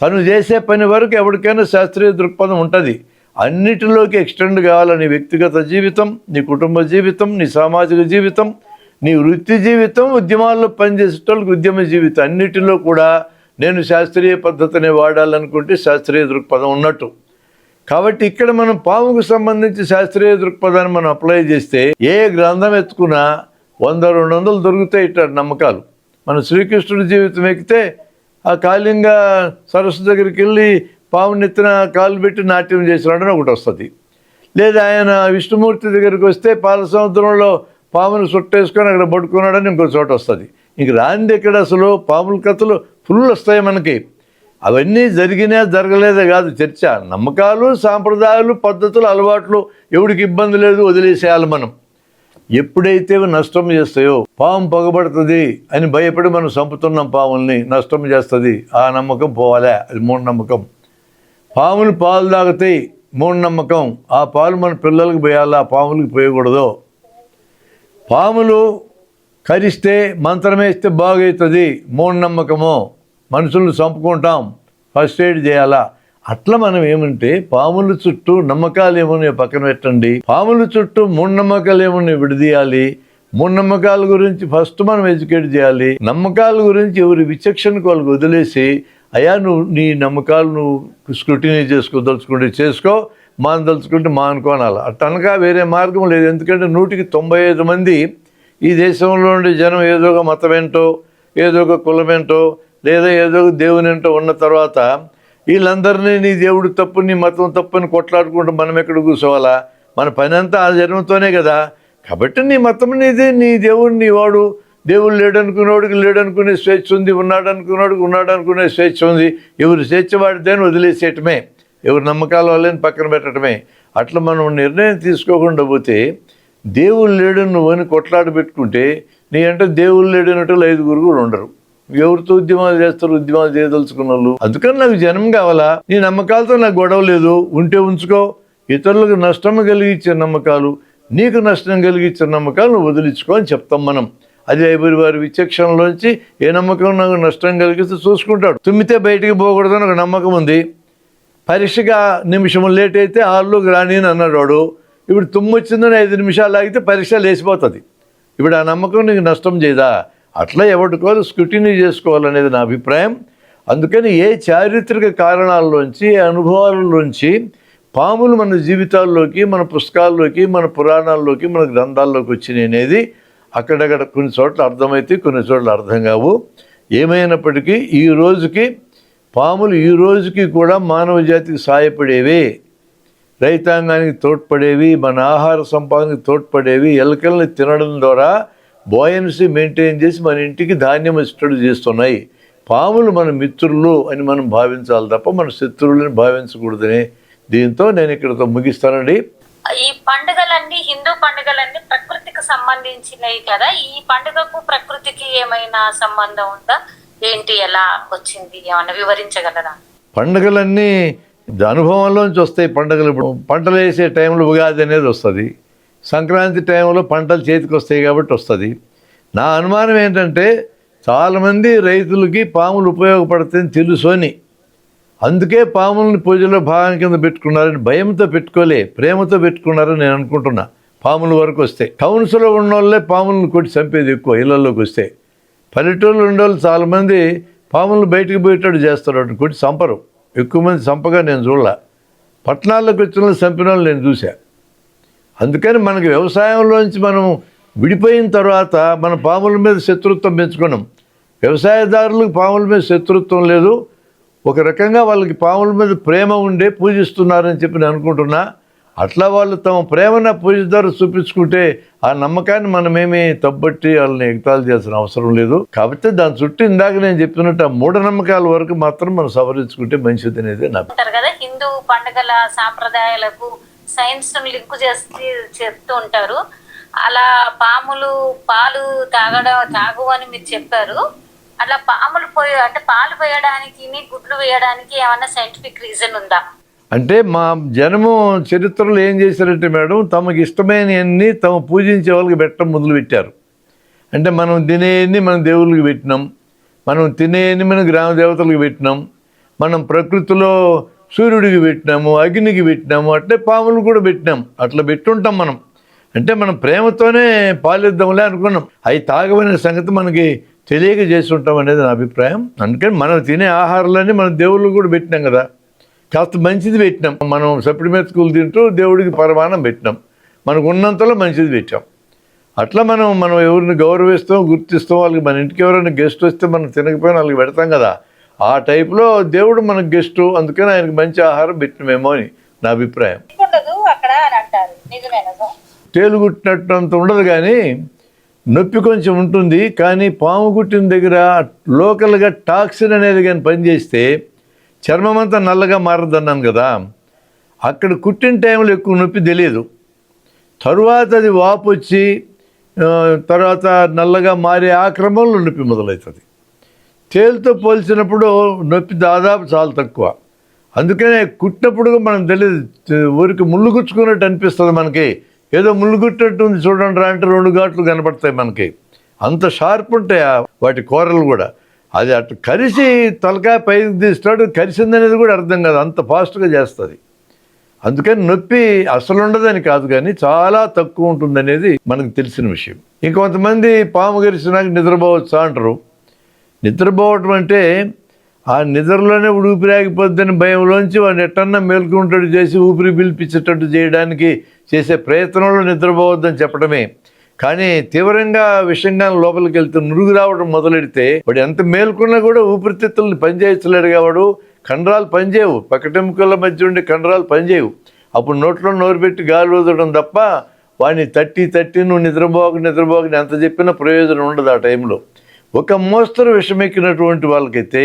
తను చేసే పని వరకు ఎవరికైనా శాస్త్రీయ దృక్పథం ఉంటుంది. అన్నిటిలోకి ఎక్స్టెండ్ కావాలని వ్యక్తిగత జీవితం, నీ కుటుంబ జీవితం, నీ సామాజిక జీవితం, నీ వృత్తి జీవితం, ఉద్యమాల్లో పనిచేసేటోళ్ళకి ఉద్యమ జీవితం, అన్నిటిలో కూడా నేను శాస్త్రీయ పద్ధతిని వాడాలనుకుంటే శాస్త్రీయ దృక్పథం ఉన్నట్టు. కాబట్టి ఇక్కడ మనం పాముకు సంబంధించి శాస్త్రీయ దృక్పథాన్ని మనం అప్లై చేస్తే ఏ గ్రంథం ఎత్తుకున్నా 100-200 దొరుకుతాయి ఇట్లాంటి నమ్మకాలు. మన శ్రీకృష్ణుడి జీవితం ఎక్కితే ఆ కాళింగ సరస్సు దగ్గరికి వెళ్ళి పాముని ఎత్తిన కాలు పెట్టి నాట్యం చేసినాడని ఒకటి వస్తుంది. లేదా ఆయన విష్ణుమూర్తి దగ్గరికి వస్తే పాల సముద్రంలో పామును చుట్టేసుకొని అక్కడ పడుకున్నాడని ఇంకో చోట వస్తుంది. ఇంక రాంది ఎక్కడ అసలు పాముల కథలు ఫుల్ వస్తాయి మనకి. అవన్నీ జరిగినా జరగలేదే కాదు చర్చ. నమ్మకాలు, సాంప్రదాయాలు, పద్ధతులు, అలవాట్లు ఎవడికి ఇబ్బంది లేదు, వదిలేసేయాలి మనం. ఎప్పుడైతే నష్టం చేస్తాయో, పాము పగబడుతుంది అని భయపడి మనం చంపుతున్నాం, పాముల్ని నష్టం చేస్తుంది, ఆ నమ్మకం పోవాలే, అది మూఢనమ్మకం. పాములు పాలు తాగుతాయి, మూఢనమ్మకం. ఆ పాలు మన పిల్లలకు పోయాలా, పాములకు పోయకూడదు. పాములు కరిస్తే మంత్రం వేస్తే బాగవుతుంది, మూఢనమ్మకము. మనుషులను చంపుకుంటాం, ఫస్ట్ ఎయిడ్ చేయాలా. అట్లా మనం ఏమంటే పాముల చుట్టూ నమ్మకాలు ఏమన్నా పక్కన పెట్టండి, పాముల చుట్టూ మూఢనమ్మకాలు ఏమన్నా విడదీయాలి. మూఢనమ్మకాల గురించి ఫస్ట్ మనం ఎడ్యుకేట్ చేయాలి. నమ్మకాల గురించి ఎవరి విచక్షణకు వాళ్ళకి వదిలేసి, అయ్యా నువ్వు నీ నమ్మకాలు నువ్వు స్క్రూటినీ చేసుకోదలుచుకుంటే చేసుకో, మానదలుచుకుంటే మానుకోనాలి. అట్టనగా వేరే మార్గం లేదు. ఎందుకంటే 100-95 మంది ఈ దేశంలో ఉండే జనం ఏదో ఒక మతమేంటో, ఏదో ఒక కులమేంటో, లేదా ఏదో ఒక దేవుని ఏంటో ఉన్న తర్వాత వీళ్ళందరినీ నీ దేవుడు తప్పు, నీ మతం తప్పు అని కొట్లాడుకుంటూ మనం ఎక్కడ కూర్చోవాలా? మన పని అంతా ఆ జన్మతోనే కదా. కాబట్టి నీ మతం నీది, నీ దేవుడు నీ వాడు. దేవుడు లేడనుకునేవాడికి లేడనుకునే స్వేచ్ఛ ఉంది, ఉన్నాడు అనుకునేవాడికి ఉన్నాడు అనుకునే స్వేచ్ఛ ఉంది. ఎవరు స్వేచ్ఛ వాడితేనే వదిలేసేయటమే, ఎవరి నమ్మకాల వాళ్ళని పక్కన పెట్టడమే. అట్లా మనం నిర్ణయం తీసుకోకుండా పోతే దేవుడు లేడు నువ్వు అని కొట్లాడి పెట్టుకుంటే నీ అంటే దేవుడు లేడనట్టు 5 కూడా ఉండరు. ఎవరితో ఉద్యమాలు చేస్తారు, ఉద్యమాలు చేయదలుచుకున్న వాళ్ళు. అందుకని నాకు జనం కావాలా, నీ నమ్మకాలతో నాకు గొడవ లేదు, ఉంటే ఉంచుకో. ఇతరులకు నష్టం కలిగించే నమ్మకాలు, నీకు నష్టం కలిగించే నమ్మకాలు నువ్వు వదిలించుకో అని చెప్తాం మనం. అది ఎవరి వారి విచక్షణలోంచి ఏ నమ్మకం నాకు నష్టం కలిగిస్తే చూసుకుంటాడు. తుమ్మితే బయటికి పోకూడదని ఒక నమ్మకం ఉంది. పరీక్షగా నిమిషం లేట్ అయితే హాల్లోకి రాని అని అన్నాడు వాడు. ఇప్పుడు తుమ్ము వచ్చిందని 5 నిమిషాలు ఆగితే పరీక్ష లేచిపోతుంది. ఇప్పుడు ఆ నమ్మకం నీకు నష్టం చేయదా? అట్లా ఎవరికోరు స్క్రూటినీ చేసుకోవాలనేది నా అభిప్రాయం. అందుకని ఏ చారిత్రక కారణాల్లోంచి, ఏ అనుభవాలలోంచి పాములు మన జీవితాల్లోకి, మన పుస్తకాల్లోకి, మన పురాణాల్లోకి, మన గ్రంథాల్లోకి వచ్చినాయి అనేది అక్కడక్కడ కొన్ని చోట్ల అర్థమైతే, కొన్ని చోట్ల అర్థం కావు. ఏమైనప్పటికీ ఈ రోజుకి పాములు ఈ రోజుకి కూడా మానవ జాతికి సాయపడేవి, రైతాంగానికి తోడ్పడేవి, మన ఆహార సంపాదనకి తోడ్పడేవి. ఎలకల్ని తినడం ద్వారా బోయన్సీ మెయింటైన్ చేసి మన ఇంటికి ధాన్యం ఇష్టడు చేస్తున్నాయి. పాములు మన మిత్రులు అని మనం భావించాలి తప్ప మన శత్రువులని భావించకూడదని దీంతో నేను ఇక్కడతో ముగిస్తానండి. ఈ పండుగలన్నీ, హిందూ పండుగలన్నీ ప్రకృతికి సంబంధించినవి కదా. ఈ పండుగకు ప్రకృతికి ఏమైనా సంబంధం ఉందా ఏంటి, ఎలా వచ్చింది ఏమన్నా వివరించగలరా? పండుగలన్నీ అనుభవంలోంచి వస్తాయి. పండుగలు ఇప్పుడు పంటలు వేసే టైంలో ఉగాది అనేది వస్తుంది, సంక్రాంతి టైంలో పంటలు చేతికి వస్తాయి కాబట్టి వస్తుంది. నా అనుమానం ఏంటంటే చాలామంది రైతులకి పాములు ఉపయోగపడతాయని తెలుసుని అందుకే పాములని పూజలో భాగం కింద పెట్టుకున్నారని భయంతో పెట్టుకోలే, ప్రేమతో పెట్టుకున్నారని నేను అనుకుంటున్నా. పాముల వరకు వస్తే టౌన్స్లో ఉన్న వాళ్ళే పాములను కొట్టి చంపేది ఎక్కువ. ఇళ్లలోకి వస్తే పల్లెటూళ్ళు ఉండేవాళ్ళు చాలామంది పాములను బయటకు పోయేటట్టు చేస్తారు, వాటిని కొట్టి చంపరు. ఎక్కువ మంది చంపగా నేను చూడలే. పట్టణాల్లోకి వచ్చిన వాళ్ళు చంపిన వాళ్ళు నేను చూసా. అందుకని మనకి వ్యవసాయంలోంచి మనం విడిపోయిన తర్వాత మన పాముల మీద శత్రుత్వం పెంచుకున్నాం. వ్యవసాయదారులకు పాముల మీద శత్రుత్వం లేదు, ఒక రకంగా వాళ్ళకి పాముల మీద ప్రేమ ఉండే పూజిస్తున్నారని చెప్పి నేను అనుకుంటున్నా. అట్లా వాళ్ళు తమ ప్రేమను పూజ ద్వారా చూపించుకుంటే ఆ నమ్మకాన్ని మనమేమి తప్పట్టి వాళ్ళని ఎగతాళి చేయాల్సిన అవసరం లేదు. కాబట్టి దాని చుట్టూ ఇందాక నేను చెప్పినట్టు ఆ మూఢనమ్మకాల వరకు మాత్రం మనం సవరించుకుంటే మంచిది అనేది నా కదా. హిందూ పండుగల సాంప్రదాయాలకు సైన్స్ లింక్ చేసి చెప్తూ ఉంటారు. అలా పాములు పాలు తాగు అని మీరు చెప్పారు. అలా పాములు అంటే పాలు పోయడానికి గుడ్లు వేయడానికి ఏమన్నా సైంటిఫిక్ రీజన్ ఉందా? అంటే మా జనము చరిత్రలో ఏం చేశారంటే మేడం, తమకు ఇష్టమైనవన్నీ తమ పూజించే వాళ్ళకి పెట్టడం మొదలుపెట్టారు. అంటే మనం తినేయన్ని మనం దేవుళ్ళకి పెట్టినాం, మనం తినేయన్ని మనం గ్రామ దేవతలకు పెట్టినాం, మనం ప్రకృతిలో సూర్యుడికి పెట్టినాము, అగ్నికి పెట్టినాము, అట్లే పాములు కూడా పెట్టినాం. అట్లా పెట్టుంటాం మనం. అంటే మనం ప్రేమతోనే పాలిద్దాంలే అనుకున్నాం. అవి తాగమైన సంగతి మనకి తెలియక చేసి ఉంటాం అనేది నా అభిప్రాయం. అందుకని మనం తినే ఆహారాలన్నీ మనం దేవుళ్ళు కూడా పెట్టినాం కదా, కాస్త మంచిది పెట్టినాం. మనం సప్పిడి మెతుకులు తింటూ దేవుడికి పరమాణం పెట్టినాం, మనకు ఉన్నంతలో మంచిది పెట్టాం. అట్లా మనం ఎవరిని గౌరవిస్తాం, గుర్తిస్తాం. వాళ్ళకి మన ఇంటికి ఎవరైనా గెస్ట్ వస్తే మనం తినకపోయినా వాళ్ళకి పెడతాం కదా, ఆ టైప్లో దేవుడు మనకు గెస్టు, అందుకని ఆయనకు మంచి ఆహారం పెట్టినమేమో అని నా అభిప్రాయం. తేలు కుట్టినట్టు అంత ఉండదు, కానీ నొప్పి కొంచెం ఉంటుంది. కానీ పాము కుట్టిన దగ్గర లోకల్గా టాక్సిన్ అనేది కానీ పనిచేస్తే చర్మం అంతా నల్లగా మారదన్నాను కదా, అక్కడ కుట్టిన టైంలో ఎక్కువ నొప్పి తెలియదు. తరువాత అది వాపు వచ్చి తర్వాత నల్లగా మారే ఆ క్రమంలో నొప్పి మొదలవుతుంది. తేలుతో పోల్చినప్పుడు నొప్పి దాదాపు చాలా తక్కువ. అందుకనే కుట్టినప్పుడు మనం తెలియదు, ఊరికి ముళ్ళు గుచ్చుకున్నట్టు అనిపిస్తుంది. మనకి ఏదో ముళ్ళు గుట్టినట్టు ఉంది చూడండి రా అంటే 2 ఘాట్లు కనపడతాయి మనకి. అంత షార్ప్ ఉంటాయి వాటి కూరలు కూడా. అది అటు కరిసి తలకాయ పైకి తీస్తాడు, కరిసిందనేది కూడా అర్థం కాదు, అంత ఫాస్ట్గా చేస్తుంది. అందుకని నొప్పి అసలు ఉండదని కాదు, కానీ చాలా తక్కువ ఉంటుందనేది మనకు తెలిసిన విషయం. ఇంకొంతమంది పాము గరిసినాక నిద్రపోవచ్చా అంటారు. నిద్రపోవటం అంటే ఆ నిద్రలోనే ఊపిరి ఆగిపోద్దని భయంలోంచి వాడిని ఎట్టన్నా మేల్కొంటట్టు చేసి ఊపిరి పిలిపించేటట్టు చేయడానికి చేసే ప్రయత్నంలో నిద్రపోవద్దని చెప్పడమే. కానీ తీవ్రంగా విషంగా లోపలికి వెళ్తే నురుగు రావడం మొదలెడితే వాడు ఎంత మేల్కొన్నా కూడా ఊపిరితిత్తుల్ని పనిచేయలేడుగా, వాడు కండరాలు పనిచేయవు, పక్కటెముకల మధ్య ఉండే కండరాలు పనిచేయవు. అప్పుడు నోట్లో నోరు పెట్టి గాలి వదలడం తప్ప వాడిని తట్టి నువ్వు నిద్రపోకని ఎంత చెప్పినా ప్రయోజనం ఉండదు ఆ టైంలో. ఒక మోస్తరు విషమెక్కినటువంటి వాళ్ళకైతే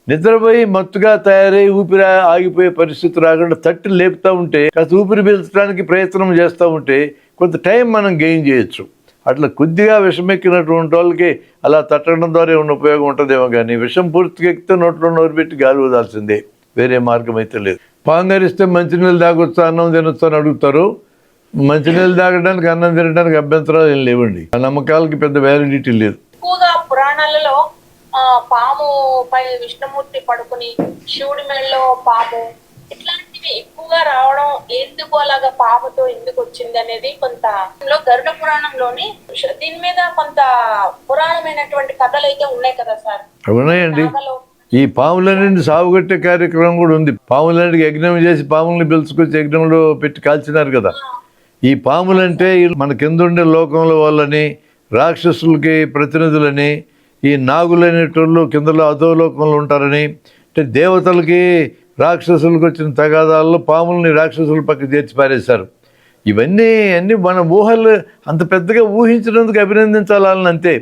నిద్రపోయి మత్తుగా తయారై ఊపిరి ఆగిపోయే పరిస్థితి రాకుండా తట్టి లేపుతూ ఉంటే, కాస్త ఊపిరి పీల్చడానికి ప్రయత్నం చేస్తూ ఉంటే కొంత టైం మనం గెయిన్ చేయొచ్చు. అట్లా కొద్దిగా విషమెక్కినటువంటి వాళ్ళకి అలా తట్టడం ద్వారా ఏమైనా ఉపయోగం ఉంటుందేమో, కానీ విషం పూర్తిగా ఎక్కితే నోట్లో నోరు పెట్టి గాలి వదాల్సిందే, వేరే మార్గం అయితే లేదు. పాంగరిస్తే మంచినీళ్ళు తాగొచ్చా, అన్నం తినొచ్చా అని అడుగుతారు. మంచినీళ్ళు తాగడానికి అన్నం తినడానికి అభ్యంతరాలు ఏం లేవండి. ఆ నమ్మకాలకి పెద్ద వ్యాలిడిటీ లేదు. ఎక్కువగా పురాణాలలో పాము పై విష్ణుమూర్తి పడుకుని శివుడి మెడలో పాము ఇట్లాంటివి ఎక్కువగా రావడం ఎందుకు, అలాగా పాముతో ఎందుకు వచ్చింది అనేది కొంత గరుడ పురాణంలోని దీని మీద కొంత పురాణమైనటువంటి కథలు అయితే ఉన్నాయి కదా సార్. ఉన్నాయండి. ఈ పాములన్నింటి సాగుగట్టే కార్యక్రమం కూడా ఉంది. పాములన్నిటికి యజ్ఞం చేసి పాముల్ని పిలుచుకొచ్చి యజ్ఞంలో పెట్టి కాల్చినారు కదా. ఈ పాములంటే మన కింద ఉండే లోకంలో వాళ్ళని, రాక్షసులకి ప్రతినిధులని, ఈ నాగులనేటోళ్ళు కిందలో అధోలోకంలో ఉంటారని, అంటే దేవతలకి రాక్షసులకు వచ్చిన తగాదాల్లో పాములని రాక్షసుల పక్కన చేర్చి పారేశారు. ఇవన్నీ మన ఊహలు అంత పెద్దగా ఊహించినందుకు అభినందించాలని అంతే.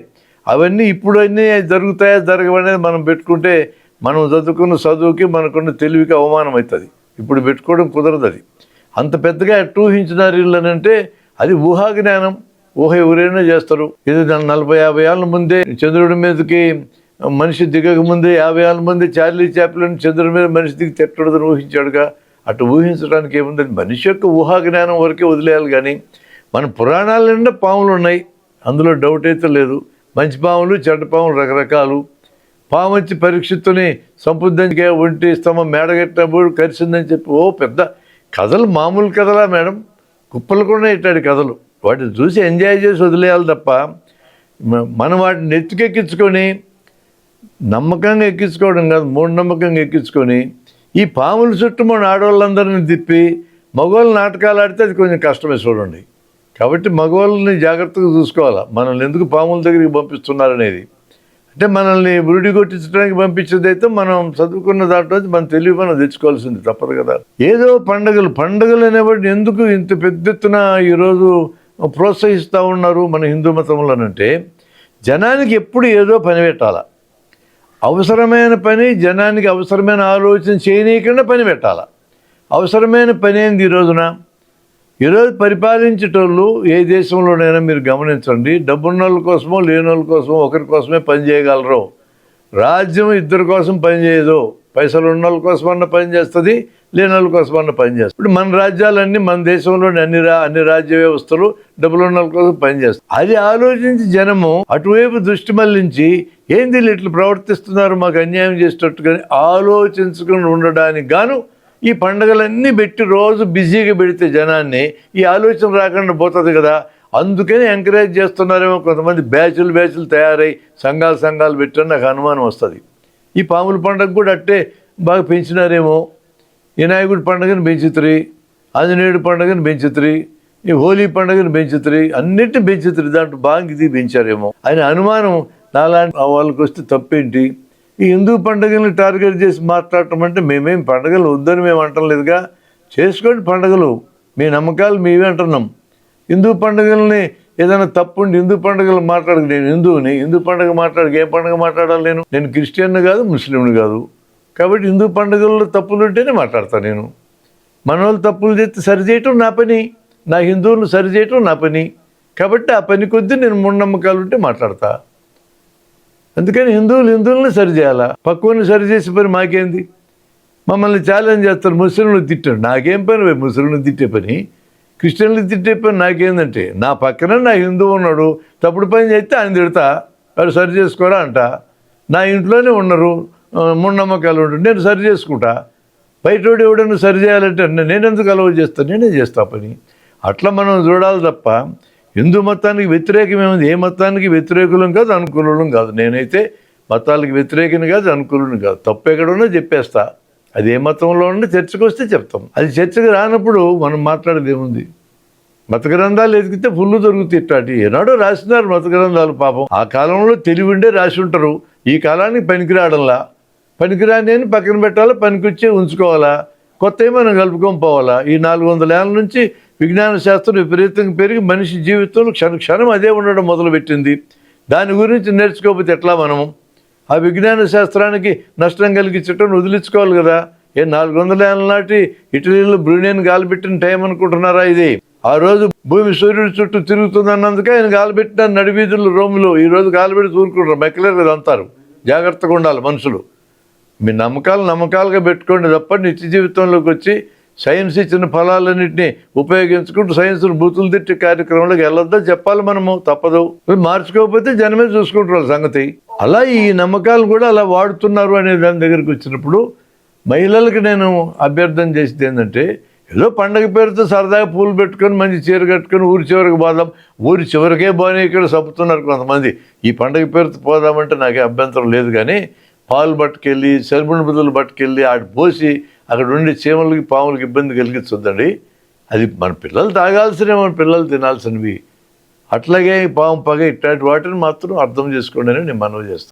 అవన్నీ ఇప్పుడు అన్నీ జరుగుతాయా జరగవనేది మనం పెట్టుకుంటే మనం చదువుకున్న చదువుకి మనకున్న తెలివికి అవమానం అవుతుంది. ఇప్పుడు పెట్టుకోవడం కుదరదు. అది అంత పెద్దగా ఎట్టు ఊహించినారు వీళ్ళని అంటే అది ఊహాజ్ఞానం. ఊహ ఎవరైనా చేస్తారు. ఇది 40-50 ఏళ్ళ ముందే చంద్రుడి మీదకి మనిషి దిగక ముందే 50 ఏళ్ళ ముందే చార్లీ చాప్లిన్ చంద్రుడి మీద మనిషి దిగి తిట్టడదని ఊహించాడుగా. అటు ఊహించడానికి ఏముందని మనిషి యొక్క ఊహాజ్ఞానం వరకే వదిలేయాలి. కానీ మన పురాణాల నిండా పాములు ఉన్నాయి, అందులో డౌట్ అయితే లేదు. మంచి పాములు చెడ్డ పాములు రకరకాలు. పాము వచ్చి పరీక్షిత్తుని సంపుద్దంగా ఒంటి స్తంభం మేడగట్టినప్పుడు కరిసిందని చెప్పి పెద్ద కథలు, మామూలు కథలా మేడం, కుప్పలు కూడా ఇట్లాంటి కథలు. వాటిని చూసి ఎంజాయ్ చేసి వదిలేయాలి తప్ప మనం వాటిని నెత్తికెక్కించుకొని నమ్మకంగా ఎక్కించుకోవడం కాదు, మూఢనమ్మకంగా ఎక్కించుకొని ఈ పాముల చుట్టూ మన ఆడవాళ్ళందరినీ తిప్పి మగవాళ్ళు నాటకాలు ఆడితే అది కొంచెం కష్టమే చూడండి. కాబట్టి మగవాళ్ళని జాగ్రత్తగా చూసుకోవాలా. మనల్ని ఎందుకు పాముల దగ్గరికి పంపిస్తున్నారనేది. అంటే మనల్ని బురుడి కొట్టించడానికి పంపించేది అయితే మనం చదువుకున్న దాంట్లో మన తెలివి మనం తెచ్చుకోవాల్సింది తప్పదు కదా. ఏదో పండుగలు అనేవాటిని ఎందుకు ఇంత పెద్ద ఎత్తున ఈరోజు ప్రోత్సహిస్తూ ఉన్నారు మన హిందూ మతంలోనంటే, జనానికి ఎప్పుడు ఏదో పని పెట్టాలా, అవసరమైన పని జనానికి అవసరమైన ఆలోచన చేయనీయకుండా పని పెట్టాలా. అవసరమైన పని ఏంది ఈ రోజున? ఈరోజు పరిపాలించేటోళ్ళు ఏ దేశంలోనైనా మీరు గమనించండి, డబ్బున్న వాళ్ళ కోసమో లేని వాళ్ళ కోసమో ఒకరి కోసమే పని చేయగలరు. రాజ్యం ఇద్దరి కోసం పనిచేయదు. పైసలు ఉన్న వాళ్ళ కోసమన్నా పని చేస్తుంది, లేని వాళ్ళ కోసమన్నా పని చేస్తుంది. ఇప్పుడు మన రాజ్యాలన్నీ, మన దేశంలోని అన్ని రాజ్య వ్యవస్థలు డబ్బులు ఉన్న వాళ్ళ కోసం పనిచేస్తాయి. అది ఆలోచించి జనము అటువైపు దృష్టి మళ్లించి ఏంది వీళ్ళు ఇట్లా ప్రవర్తిస్తున్నారు, మాకు అన్యాయం చేసేటట్టుగా ఆలోచించుకుని ఉండడానికి గాను ఈ పండుగలన్నీ పెట్టి రోజు బిజీగా పెడితే జనాన్ని ఈ ఆలోచన రాకుండా పోతుంది కదా. అందుకని ఎంకరేజ్ చేస్తున్నారేమో కొంతమంది, బ్యాచులు తయారై సంఘాలు పెట్టని నాకు అనుమానం వస్తుంది. ఈ పాముల పండుగ కూడా అట్టే బాగా పెంచినారేమో. వినాయకుడి పండుగను పెంచుతుంది, ఆంజనేయుడి పండుగను పెంచుతుంది, ఈ హోలీ పండుగను పెంచుతుంది, అన్నిటిని పెంచుతుంది. దాంట్లో బాగా ఇది పెంచారేమో అని అనుమానం నాలాంటి వాళ్ళకి వస్తే తప్పేంటి? ఈ హిందూ పండుగల్ని టార్గెట్ చేసి మాట్లాడటం అంటే మేమేం పండుగలు వద్దని మేము అంటం లేదుగా. చేసుకోండి పండుగలు, మీ నమ్మకాలు మేమే అంటున్నాం. హిందూ పండుగల్ని ఏదైనా తప్పుండి హిందూ పండుగలు మాట్లాడక, నేను హిందువుని, హిందూ పండుగ మాట్లాడక ఏ పండుగ మాట్లాడాలి? నేను క్రిస్టియన్ని కాదు, ముస్లింని కాదు. కాబట్టి హిందూ పండుగల్లో తప్పులు ఉంటేనే మాట్లాడతాను నేను. మన వాళ్ళు తప్పులు చేస్తే సరిచేయటం నా పని, నా హిందువులను సరిచేయటం నా పని. కాబట్టి ఆ పని కొద్దీ నేను మూఢనమ్మకాలు ఉంటే మాట్లాడతా. అందుకని హిందువుల్ని సరిచేయాలా, పక్కువని సరిచేసే పని మాకేంది? మమ్మల్ని ఛాలెంజ్ చేస్తారు, ముస్లింలు తిట్టాడు. నాకేం పని ముస్లింలు తిట్టే పని, క్రిస్టియన్లు తిట్టే పని నాకేందంటే? నా పక్కన నా హిందువు ఉన్నాడు, తప్పుడు పని చేస్తే ఆయన తిడతా, వాడు సరి చేసుకోరా అంట. నా ఇంట్లోనే ఉన్నారు మూఢనమ్మకాలు ఉంటాడు, నేను సరి చేసుకుంటా. బయటోడు ఎవడన్నా సరి చేయాలంటే నేనెందుకు అలవాటు చేస్తాను? నేనే చేస్తా పని. అట్లా మనం చూడాలి తప్ప హిందూ మతానికి వ్యతిరేకమేముంది? ఏ మతానికి వ్యతిరేకులం కాదు, అనుకూలం కాదు. నేనైతే మతాలకు వ్యతిరేకని కాదు, అనుకూలం కాదు. తప్పు ఎక్కడున్నా చెప్పేస్తా. అది ఏ మతంలో ఉన్నా చర్చకు వస్తే చెప్తాం. అది చర్చకు రానప్పుడు మనం మాట్లాడేది ఏముంది? మత గ్రంథాలు ఎదిగితే ఫుల్లు దొరుకుతాయి. ఇట్లాంటి ఏనాడో రాసినారు మత గ్రంథాలు. పాపం ఆ కాలంలో తెలివి ఉండే రాసి ఉంటారు. ఈ కాలానికి పనికిరాడంలా, పనికిరాని అని పక్కన పెట్టాలా, పనికొచ్చే ఉంచుకోవాలా, కొత్త మనం కలుపుకొని పోవాలా. ఈ 400 ఏళ్ళ నుంచి విజ్ఞాన శాస్త్రం విపరీతంగా పెరిగి మనిషి జీవితంలో క్షణం అదే ఉండడం మొదలుపెట్టింది. దాని గురించి నేర్చుకోకపోతే ఎట్లా? మనము ఆ విజ్ఞాన శాస్త్రానికి నష్టం కలిగించటం వదిలించుకోవాలి కదా. 400 ఏళ్ళ నాటి ఇటలీలో బ్రూనైన్ గాలిపెట్టిన టైం అనుకుంటున్నారా ఇది? ఆ రోజు భూమి సూర్యుడి చుట్టూ తిరుగుతుందన్నందుకే ఆయన గాలిపెట్టిన నడివీధులు రోములో. ఈ రోజు గాలిపెట్టి తూరుకుంటారు, మెక్కలేరు కదా అంటారు. జాగ్రత్తగా ఉండాలి మనుషులు. మీ నమ్మకాలుగా పెట్టుకోండి తప్ప నిత్య జీవితంలోకి వచ్చి సైన్స్ ఇచ్చిన ఫలాలన్నింటినీ ఉపయోగించుకుంటూ సైన్స్ను బూతులు తిట్టి కార్యక్రమంలోకి వెళ్ళొద్దని చెప్పాలి మనము. తప్పదు. మార్చుకోకపోతే జనమే చూసుకుంటున్నారు సంగతి. అలా ఈ నమ్మకాలు కూడా అలా వాడుతున్నారు అనే దాని దగ్గరికి వచ్చినప్పుడు మహిళలకు నేను అభ్యర్థన చేసేది ఏంటంటే, ఏదో పండగ పేరుతో సరదాగా పూలు పెట్టుకొని మంచి చీర కట్టుకొని ఊరి చివరికి పోదాం, ఊరి చివరికే బాగానే ఇక్కడ సప్పుతున్నారు కొంతమంది. ఈ పండగ పేరుతో పోదామంటే నాకే అభ్యంతరం లేదు, కానీ పాలు పట్టుకెళ్ళి సెల్బుని బుద్ధులు పట్టుకెళ్ళి ఆడి పోసి అక్కడ ఉండే చీమలకి పాములకి ఇబ్బంది కలిగించొద్దండి. అది మన పిల్లలు తాగాల్సినవి, మన పిల్లలు తినాల్సినవి. అట్లాగే పాము పగ ఇట్లాంటి వాటిని మాత్రం అర్థం చేసుకోండి అని నేను మనవి చేస్తాను.